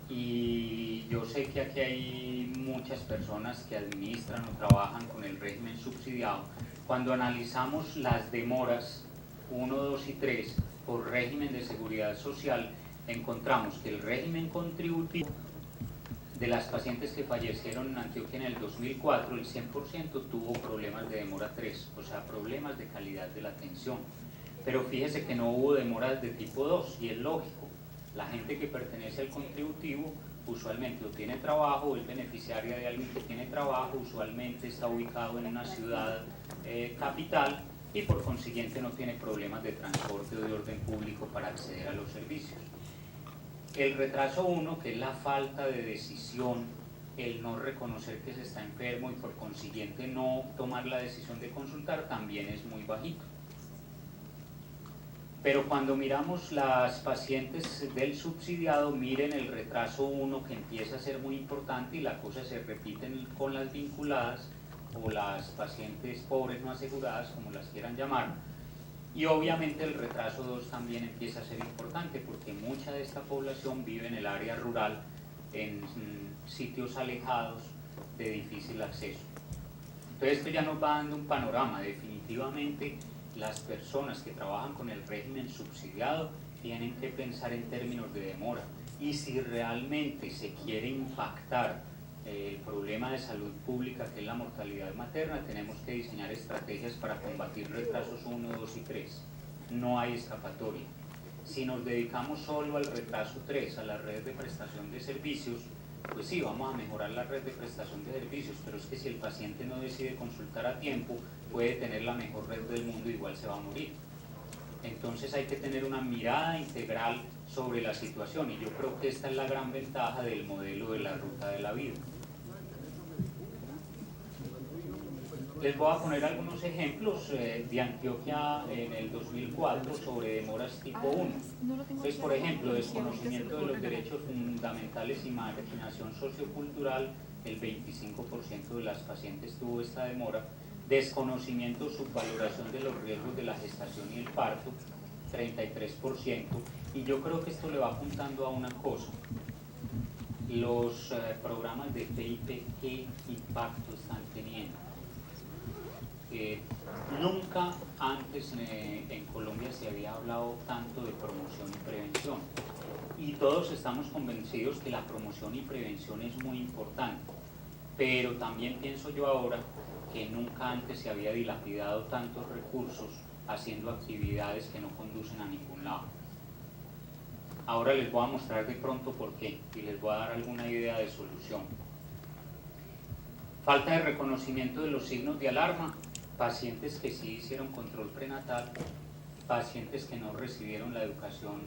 y yo sé que aquí hay muchas personas que administran o trabajan con el régimen subsidiado, cuando analizamos las demoras 1, 2 y 3 por régimen de seguridad social, encontramos que el régimen contributivo de las pacientes que fallecieron en Antioquia en el 2004, el 100% tuvo problemas de demora 3, o sea, problemas de calidad de la atención. Pero fíjese que no hubo demoras de tipo 2, y es lógico. La gente que pertenece al contributivo usualmente o tiene trabajo o es beneficiaria de alguien que tiene trabajo, usualmente está ubicado en una ciudad capital y por consiguiente no tiene problemas de transporte o de orden público para acceder a los servicios. El retraso 1, que es la falta de decisión, el no reconocer que se está enfermo y por consiguiente no tomar la decisión de consultar, también es muy bajito. Pero cuando miramos las pacientes del subsidiado, miren el retraso 1 que empieza a ser muy importante y la cosa se repite con las vinculadas o las pacientes pobres no aseguradas, como las quieran llamar. Y obviamente el retraso 2 también empieza a ser importante porque mucha de esta población vive en el área rural, en sitios alejados de difícil acceso. Entonces esto ya nos va dando un panorama. Definitivamente las personas que trabajan con el régimen subsidiado tienen que pensar en términos de demora. Y si realmente se quiere impactar el problema problema de salud pública que es la mortalidad materna, tenemos que diseñar estrategias para combatir retrasos 1, 2 y 3. No hay escapatoria. Si nos dedicamos solo al retraso 3, a la red de prestación de servicios, pues sí, vamos a mejorar la red de prestación de servicios, pero es que si el paciente no decide consultar a tiempo, puede tener la mejor red del mundo y igual se va a morir. Entonces hay que tener una mirada integral sobre la situación, y yo creo que esta es la gran ventaja del modelo de la ruta de la vida. Les voy a poner algunos ejemplos de Antioquia en el 2004 sobre demoras tipo 1. Entonces, por ejemplo, desconocimiento de los derechos fundamentales y marginación sociocultural, el 25% de las pacientes tuvo esta demora. Desconocimiento, subvaloración de los riesgos de la gestación y el parto, 33%. Y yo creo que esto le va apuntando a una cosa. Los programas de PIP, ¿qué impacto están teniendo? Nunca antes en Colombia se había hablado tanto de promoción y prevención, y todos estamos convencidos que la promoción y prevención es muy importante, pero también pienso yo ahora que nunca antes se había dilapidado tantos recursos haciendo actividades que no conducen a ningún lado. Ahora les voy a mostrar de pronto por qué y les voy a dar alguna idea de solución. Falta de reconocimiento de los signos de alarma. Pacientes que sí hicieron control prenatal, pacientes que no recibieron la educación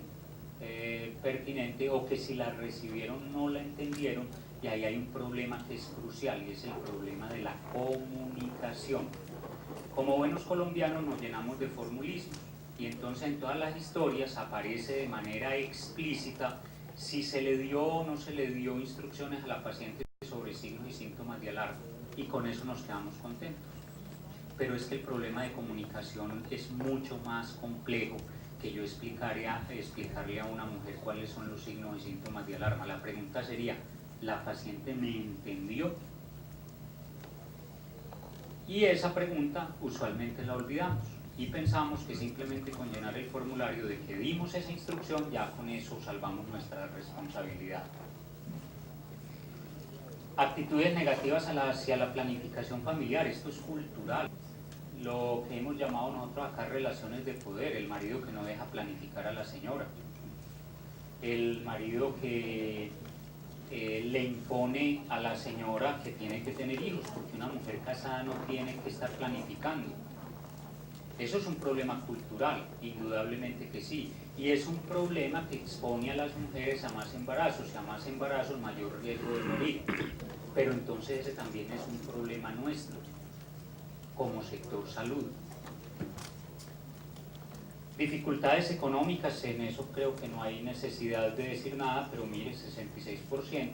pertinente, o que si la recibieron no la entendieron, y ahí hay un problema que es crucial, y es el problema de la comunicación. Como buenos colombianos nos llenamos de formulismos, y entonces en todas las historias aparece de manera explícita si se le dio o no se le dio instrucciones a la paciente sobre signos y síntomas de alarma, y con eso nos quedamos contentos. Pero es que el problema de comunicación es mucho más complejo que yo explicarle a una mujer cuáles son los signos y síntomas de alarma. La pregunta sería, ¿la paciente me entendió? Y esa pregunta usualmente la olvidamos y pensamos que simplemente con llenar el formulario de que dimos esa instrucción, ya con eso salvamos nuestra responsabilidad. Actitudes negativas hacia la planificación familiar, esto es cultural. Lo que hemos llamado nosotros acá relaciones de poder, el marido que no deja planificar a la señora, el marido que le impone a la señora que tiene que tener hijos, porque una mujer casada no tiene que estar planificando. Eso es un problema cultural, indudablemente que sí, y es un problema que expone a las mujeres a más embarazos, y a más embarazos mayor riesgo de morir. Pero entonces ese también es un problema nuestro como sector salud. Dificultades económicas, en eso creo que no hay necesidad de decir nada, pero mire, 66%.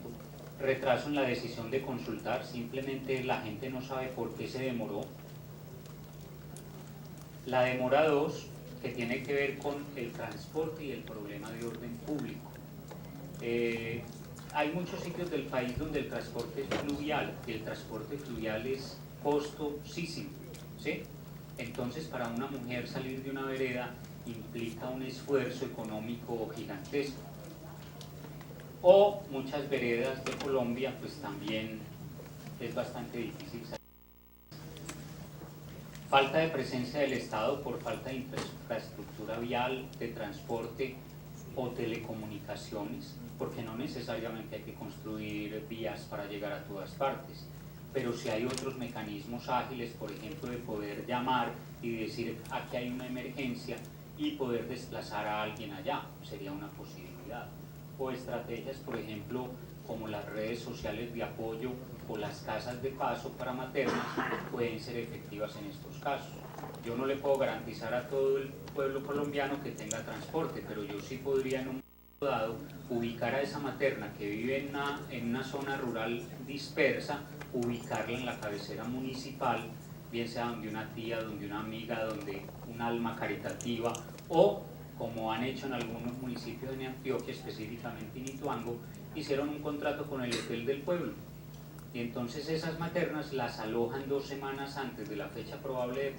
Retraso en la decisión de consultar, simplemente la gente no sabe por qué se demoró. La demora 2, que tiene que ver con el transporte y el problema de orden público. Hay muchos sitios del país donde el transporte es fluvial, y el transporte fluvial es costosísimo, ¿sí? Entonces, para una mujer salir de una vereda implica un esfuerzo económico gigantesco. O muchas veredas de Colombia, pues también es bastante difícil salir. Falta de presencia del Estado por falta de infraestructura vial, de transporte o telecomunicaciones, porque no necesariamente hay que construir vías para llegar a todas partes, pero si hay otros mecanismos ágiles, por ejemplo, de poder llamar y decir aquí hay una emergencia y poder desplazar a alguien allá, sería una posibilidad. O estrategias, por ejemplo, como las redes sociales de apoyo o las casas de paso para maternas pueden ser efectivas en estos casos. Yo no le puedo garantizar a todo el pueblo colombiano que tenga transporte, pero yo sí podría en un momento dado ubicar a esa materna que vive en una zona rural dispersa, ubicarla en la cabecera municipal, bien sea donde una tía, donde una amiga, donde un alma caritativa, o como han hecho en algunos municipios de Antioquia, específicamente en Ituango, hicieron un contrato con el hotel del pueblo, y entonces esas maternas las alojan 2 semanas antes de la fecha probable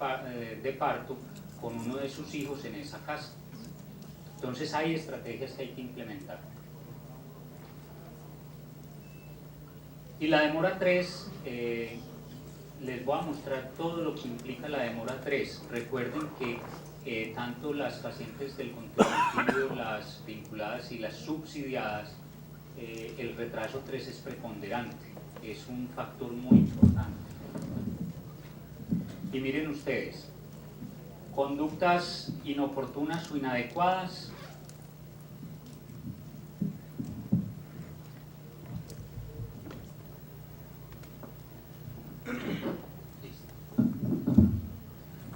de parto con uno de sus hijos en esa casa. Entonces hay estrategias que hay que implementar. Y la demora 3 les voy a mostrar todo lo que implica la demora 3. Recuerden que tanto las pacientes del contributivo, las vinculadas y las subsidiadas, el retraso 3 es preponderante, es un factor muy importante. Y miren ustedes, conductas inoportunas o inadecuadas.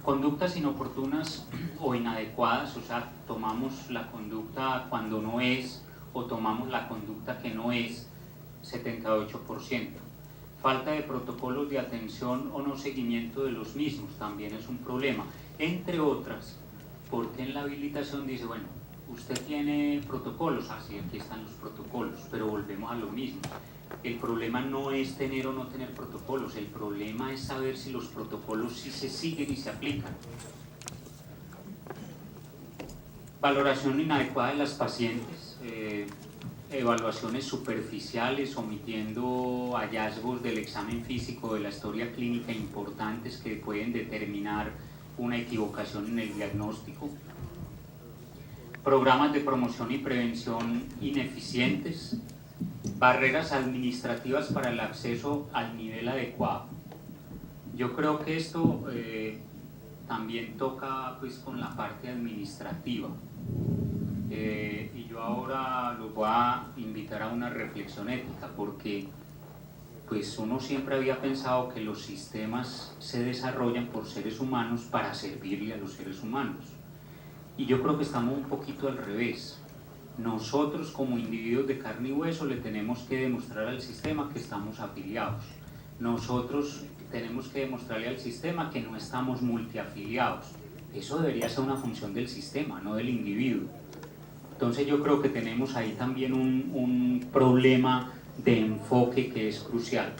Conductas inoportunas o inadecuadas, o sea, tomamos la conducta cuando no es o tomamos la conducta que no es, 78%. Falta de protocolos de atención o no seguimiento de los mismos también es un problema, entre otras, porque en la habilitación dice, bueno, usted tiene protocolos, así aquí están los protocolos, pero volvemos a lo mismo. El problema no es tener o no tener protocolos, el problema es saber si los protocolos sí se siguen y se aplican. Valoración inadecuada de las pacientes, evaluaciones superficiales, omitiendo hallazgos del examen físico, de la historia clínica importantes que pueden determinar una equivocación en el diagnóstico. Programas de promoción y prevención ineficientes. Barreras administrativas para el acceso al nivel adecuado. Yo creo que esto también toca pues con la parte administrativa. Y yo ahora los voy a invitar a una reflexión ética, porque pues uno siempre había pensado que los sistemas se desarrollan por seres humanos para servirle a los seres humanos. Y yo creo que estamos un poquito al revés. Nosotros como individuos de carne y hueso le tenemos que demostrar al sistema que estamos afiliados. Nosotros tenemos que demostrarle al sistema que no estamos multiafiliados. Eso debería ser una función del sistema, no del individuo. Entonces yo creo que tenemos ahí también un problema de enfoque que es crucial.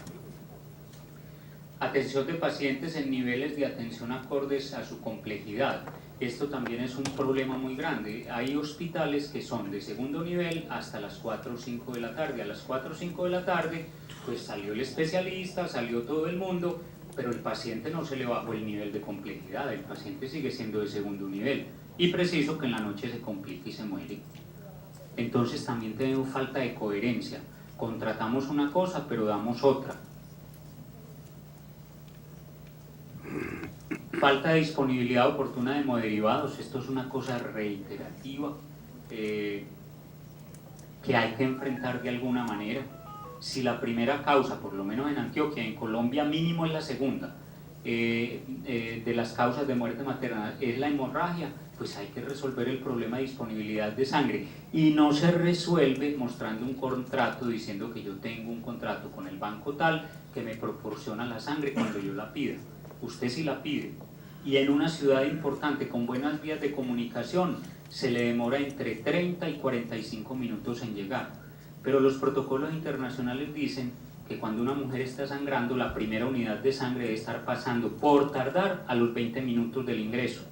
Atención de pacientes en niveles de atención acordes a su complejidad. Esto también es un problema muy grande. Hay hospitales que son de segundo nivel hasta las 4 o 5 de la tarde. A las 4 o 5 de la tarde, pues salió el especialista, salió todo el mundo, pero el paciente no se le bajó el nivel de complejidad, el paciente sigue siendo de segundo nivel. Y preciso que en la noche se complique y se muere. Entonces también tenemos falta de coherencia. Contratamos una cosa, pero damos otra. Falta de disponibilidad oportuna de hemoderivados, esto es una cosa reiterativa que hay que enfrentar de alguna manera. Si la primera causa, por lo menos en Antioquia, en Colombia mínimo es la segunda, de las causas de muerte materna es la hemorragia, pues hay que resolver el problema de disponibilidad de sangre. Y no se resuelve mostrando un contrato diciendo que yo tengo un contrato con el banco tal que me proporciona la sangre cuando yo la pida. Usted sí la pide, y en una ciudad importante con buenas vías de comunicación se le demora entre 30 y 45 minutos en llegar, pero los protocolos internacionales dicen que cuando una mujer está sangrando, la primera unidad de sangre debe estar pasando por tardar a los 20 minutos del ingreso.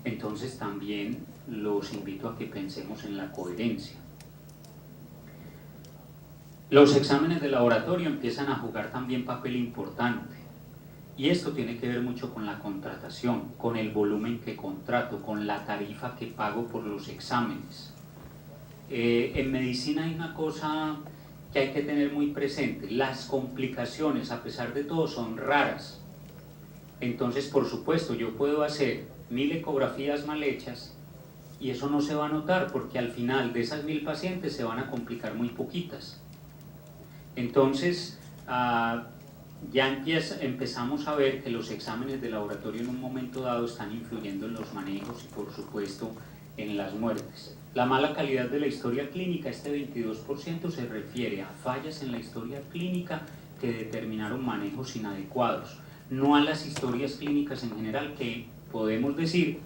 Entonces también los invito a que pensemos en la coherencia. Los exámenes de laboratorio empiezan a jugar también papel importante. Y esto tiene que ver mucho con la contratación, con el volumen que contrato, con la tarifa que pago por los exámenes. En medicina hay una cosa que hay que tener muy presente. Las complicaciones, a pesar de todo, son raras. Entonces, por supuesto, yo puedo hacer 1000 ecografías mal hechas y eso no se va a notar porque al final de esas 1000 pacientes se van a complicar muy poquitas. Entonces, ya empezamos a ver que los exámenes de laboratorio en un momento dado están influyendo en los manejos y por supuesto en las muertes. La mala calidad de la historia clínica, este 22% se refiere a fallas en la historia clínica que determinaron manejos inadecuados, no a las historias clínicas en general, que podemos decir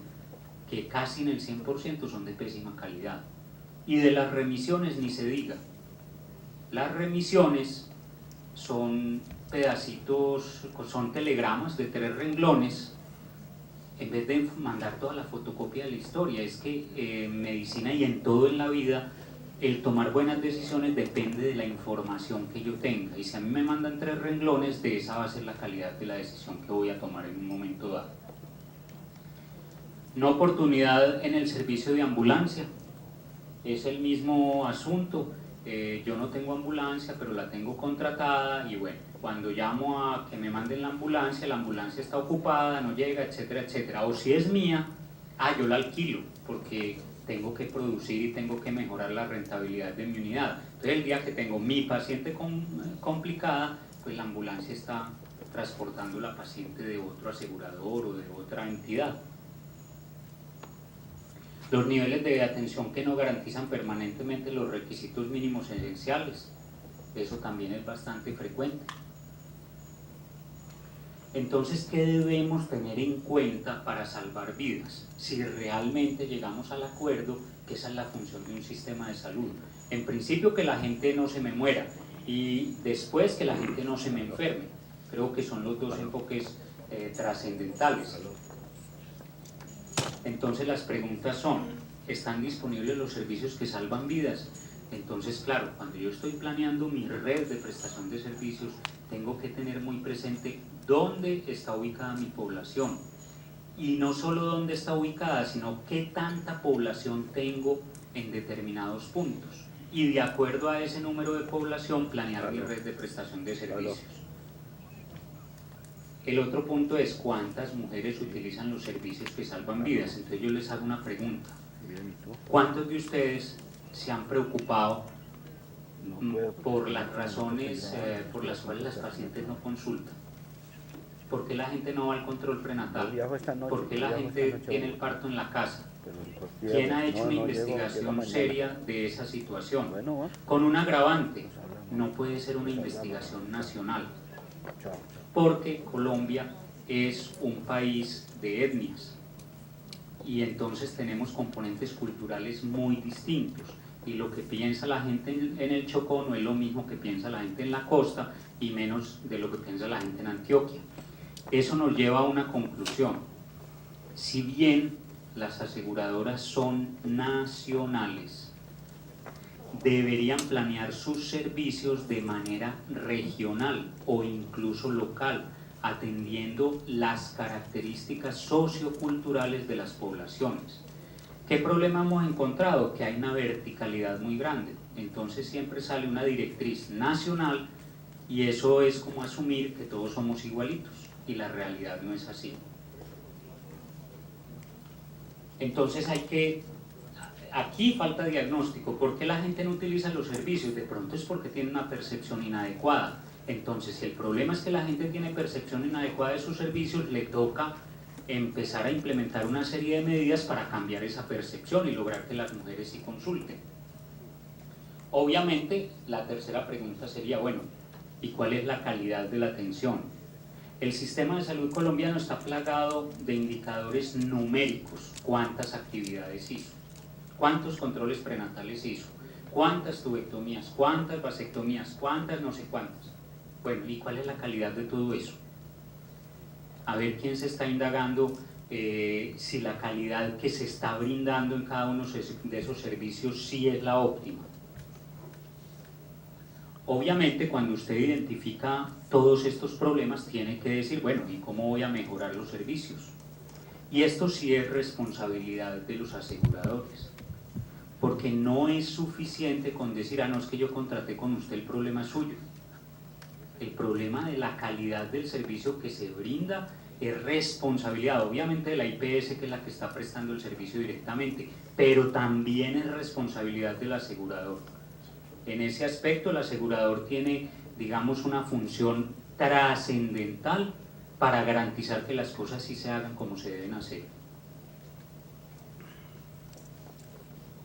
que casi en el 100% son de pésima calidad. Y de las remisiones ni se diga. Las remisiones son pedacitos, son telegramas de 3 renglones, en vez de mandar toda la fotocopia de la historia. Es que en medicina y en todo en la vida el tomar buenas decisiones depende de la información que yo tenga, y si a mí me mandan 3 renglones, de esa va a ser la calidad de la decisión que voy a tomar en un momento dado. No oportunidad en el servicio de ambulancia, es el mismo asunto. Yo no tengo ambulancia, pero la tengo contratada, y bueno, cuando llamo a que me manden la ambulancia está ocupada, no llega, etcétera, etcétera. O si es mía, yo la alquilo, porque tengo que producir y tengo que mejorar la rentabilidad de mi unidad. Entonces el día que tengo mi paciente complicada, pues la ambulancia está transportando la paciente de otro asegurador o de otra entidad. Los niveles de atención que no garantizan permanentemente los requisitos mínimos esenciales, eso también es bastante frecuente. Entonces, ¿qué debemos tener en cuenta para salvar vidas? Si realmente llegamos al acuerdo que esa es la función de un sistema de salud. En principio, que la gente no se me muera, y después que la gente no se me enferme. Creo que son los dos enfoques trascendentales. Entonces las preguntas son, ¿están disponibles los servicios que salvan vidas? Entonces, claro, cuando yo estoy planeando mi red de prestación de servicios, tengo que tener muy presente dónde está ubicada mi población. Y no solo dónde está ubicada, sino qué tanta población tengo en determinados puntos. Y de acuerdo a ese número de población, planear mi red de prestación de servicios. El otro punto es cuántas mujeres utilizan los servicios que salvan vidas. Entonces yo les hago una pregunta. ¿Cuántos de ustedes se han preocupado por las razones por las cuales las pacientes no consultan? ¿Por qué la gente no va al control prenatal? ¿Por qué la gente tiene el parto en la casa? ¿Quién ha hecho una investigación seria de esa situación? Con un agravante, no puede ser una investigación nacional, porque Colombia es un país de etnias y entonces tenemos componentes culturales muy distintos, y lo que piensa la gente en el Chocó no es lo mismo que piensa la gente en la costa, y menos de lo que piensa la gente en Antioquia. Eso nos lleva a una conclusión. Si bien las aseguradoras son nacionales, deberían planear sus servicios de manera regional o incluso local, atendiendo las características socioculturales de las poblaciones. ¿Qué problema hemos encontrado? Que hay una verticalidad muy grande. Entonces siempre sale una directriz nacional y eso es como asumir que todos somos igualitos, y la realidad no es así. Entonces aquí falta diagnóstico. ¿Por qué la gente no utiliza los servicios? De pronto es porque tiene una percepción inadecuada. Entonces, si el problema es que la gente tiene percepción inadecuada de sus servicios, le toca empezar a implementar una serie de medidas para cambiar esa percepción y lograr que las mujeres sí consulten. Obviamente, la tercera pregunta sería, bueno, ¿y cuál es la calidad de la atención? El sistema de salud colombiano está plagado de indicadores numéricos. ¿Cuántas actividades hizo? ¿Cuántos controles prenatales hizo? ¿Cuántas tubectomías? ¿Cuántas vasectomías? ¿Cuántas no sé cuántas? Bueno, ¿y cuál es la calidad de todo eso? A ver quién se está indagando si la calidad que se está brindando en cada uno de esos servicios sí es la óptima. Obviamente, cuando usted identifica todos estos problemas, tiene que decir, bueno, ¿y cómo voy a mejorar los servicios? Y esto sí es responsabilidad de los aseguradores, porque no es suficiente con decir, no, es que yo contraté con usted, el problema es suyo. El problema de la calidad del servicio que se brinda es responsabilidad, obviamente, de la IPS, que es la que está prestando el servicio directamente, pero también es responsabilidad del asegurador. En ese aspecto, el asegurador tiene, digamos, una función trascendental para garantizar que las cosas sí se hagan como se deben hacer.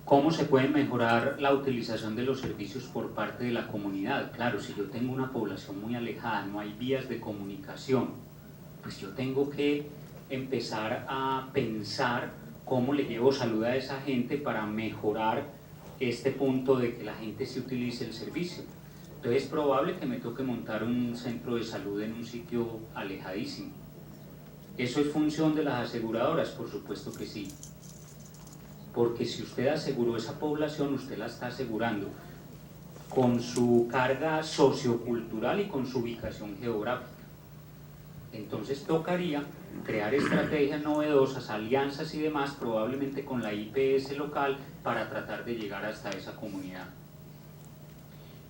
¿Cómo se puede mejorar la utilización de los servicios por parte de la comunidad? Claro, si yo tengo una población muy alejada, no hay vías de comunicación, pues yo tengo que empezar a pensar cómo le llevo salud a esa gente para mejorar este punto de que la gente sí utilice el servicio. Entonces es probable que me toque montar un centro de salud en un sitio alejadísimo. ¿Eso es función de las aseguradoras? Por supuesto que sí. porque si usted aseguró esa población, usted la está asegurando con su carga sociocultural y con su ubicación geográfica. Entonces tocaría crear estrategias novedosas, alianzas y demás, probablemente con la IPS local, para tratar de llegar hasta esa comunidad.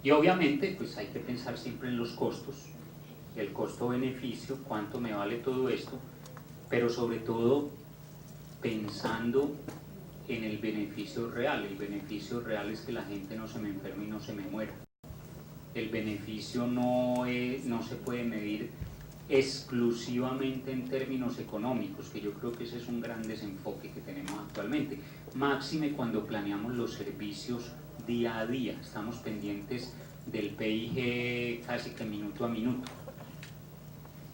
Y obviamente pues hay que pensar siempre en los costos, el costo-beneficio, cuánto me vale todo esto, pero sobre todo pensando en el beneficio real. El beneficio real es que la gente no se me enferme y no se me muera. El beneficio no se puede medir exclusivamente en términos económicos, que yo creo que ese es un gran desenfoque que tenemos actualmente, máxime cuando planeamos los servicios día a día, estamos pendientes del PIG casi que minuto a minuto,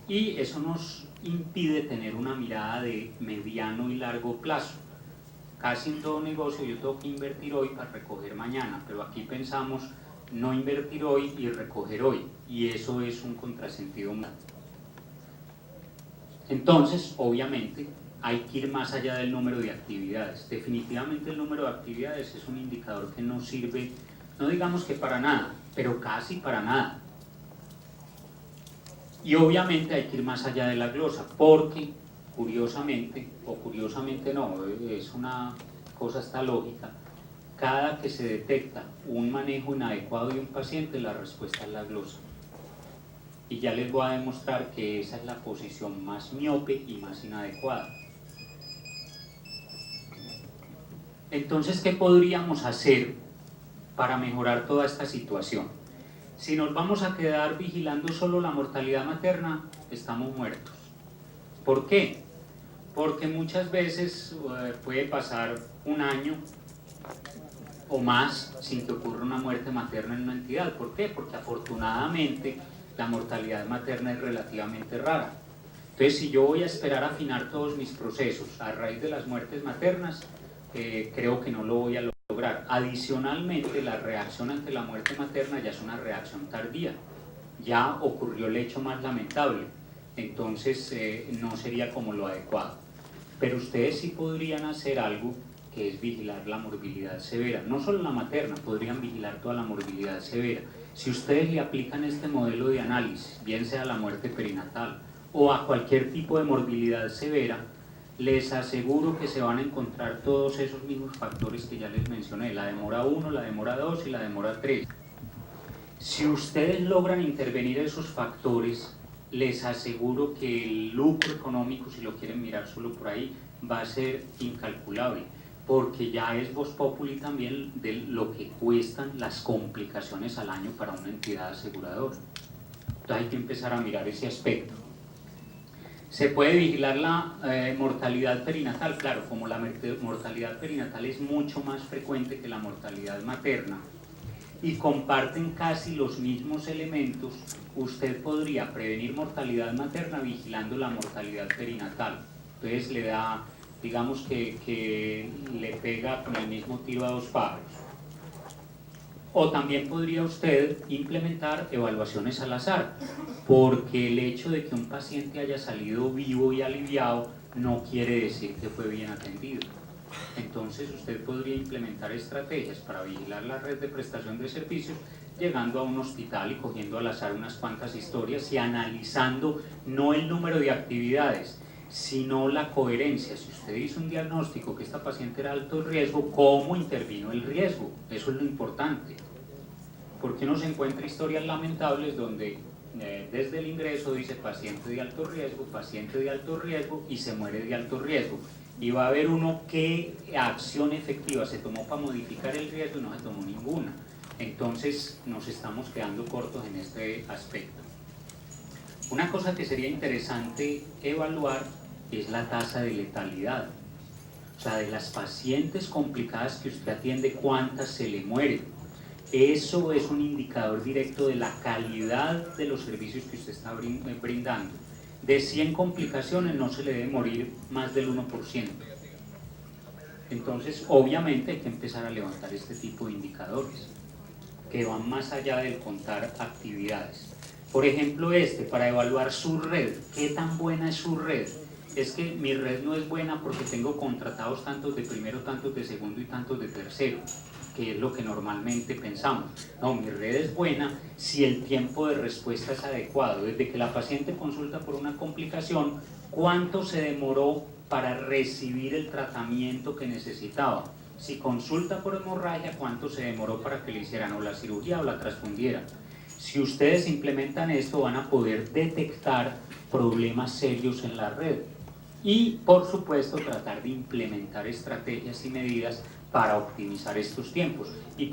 y eso nos impide tener una mirada de mediano y largo plazo. Casi en todo negocio yo tengo que invertir hoy para recoger mañana, pero aquí pensamos no invertir hoy y recoger hoy, y eso es un contrasentido. Entonces, obviamente, hay que ir más allá del número de actividades. Definitivamente el número de actividades es un indicador que no sirve, no digamos que para nada, pero casi para nada. Y obviamente hay que ir más allá de la glosa, porque curiosamente, o curiosamente no, es una cosa hasta lógica, cada que se detecta un manejo inadecuado de un paciente, la respuesta es la glosa. Y ya les voy a demostrar que esa es la posición más miope y más inadecuada. Entonces, ¿qué podríamos hacer para mejorar toda esta situación? Si nos vamos a quedar vigilando solo la mortalidad materna, estamos muertos. ¿Por qué? Porque muchas veces puede pasar un año o más sin que ocurra una muerte materna en una entidad. ¿Por qué? Porque afortunadamente la mortalidad materna es relativamente rara. Entonces, si yo voy a esperar a afinar todos mis procesos a raíz de las muertes maternas, creo que no lo voy a lograr. Adicionalmente, la reacción ante la muerte materna ya es una reacción tardía. Ya ocurrió el hecho más lamentable. Entonces, no sería como lo adecuado. Pero ustedes sí podrían hacer algo, que es vigilar la morbilidad severa. No solo la materna, podrían vigilar toda la morbilidad severa. Si ustedes le aplican este modelo de análisis, bien sea a la muerte perinatal o a cualquier tipo de morbilidad severa, les aseguro que se van a encontrar todos esos mismos factores que ya les mencioné, la demora 1, la demora 2 y la demora 3. Si ustedes logran intervenir esos factores, les aseguro que el lucro económico, si lo quieren mirar solo por ahí, va a ser incalculable, porque ya es voz populi también de lo que cuestan las complicaciones al año para una entidad aseguradora. Entonces hay que empezar a mirar ese aspecto. ¿Se puede vigilar la mortalidad perinatal? Claro, como la mortalidad perinatal es mucho más frecuente que la mortalidad materna y comparten casi los mismos elementos, usted podría prevenir mortalidad materna vigilando la mortalidad perinatal. Entonces le da, digamos que le pega con el mismo tiro a dos pájaros. O también podría usted implementar evaluaciones al azar, porque el hecho de que un paciente haya salido vivo y aliviado no quiere decir que fue bien atendido. Entonces usted podría implementar estrategias para vigilar la red de prestación de servicios, llegando a un hospital y cogiendo al azar unas cuantas historias y analizando no el número de actividades, sino la coherencia. Si usted hizo un diagnóstico que esta paciente era de alto riesgo, ¿cómo intervino el riesgo? Eso es lo importante. Porque uno se encuentra historias lamentables donde desde el ingreso dice paciente de alto riesgo y se muere de alto riesgo. Y va a ver uno qué acción efectiva se tomó para modificar el riesgo y no se tomó ninguna. Entonces nos estamos quedando cortos en este aspecto. Una cosa que sería interesante evaluar es la tasa de letalidad. O sea, de las pacientes complicadas que usted atiende, ¿cuántas se le mueren? Eso es un indicador directo de la calidad de los servicios que usted está brindando. De 100 complicaciones no se le debe morir más del 1%. Entonces, obviamente hay que empezar a levantar este tipo de indicadores que van más allá del contar actividades. Por ejemplo, para evaluar su red, ¿qué tan buena es su red? es que mi red no es buena porque tengo contratados tantos de primero, tantos de segundo y tantos de tercero, que es lo que normalmente pensamos. No, mi red es buena si el tiempo de respuesta es adecuado. Desde que la paciente consulta por una complicación, ¿cuánto se demoró para recibir el tratamiento que necesitaba? Si consulta por hemorragia, ¿cuánto se demoró para que le hicieran o la cirugía o la transfundieran? Si ustedes implementan esto, van a poder detectar problemas serios en la red y, por supuesto, tratar de implementar estrategias y medidas para optimizar estos tiempos. Y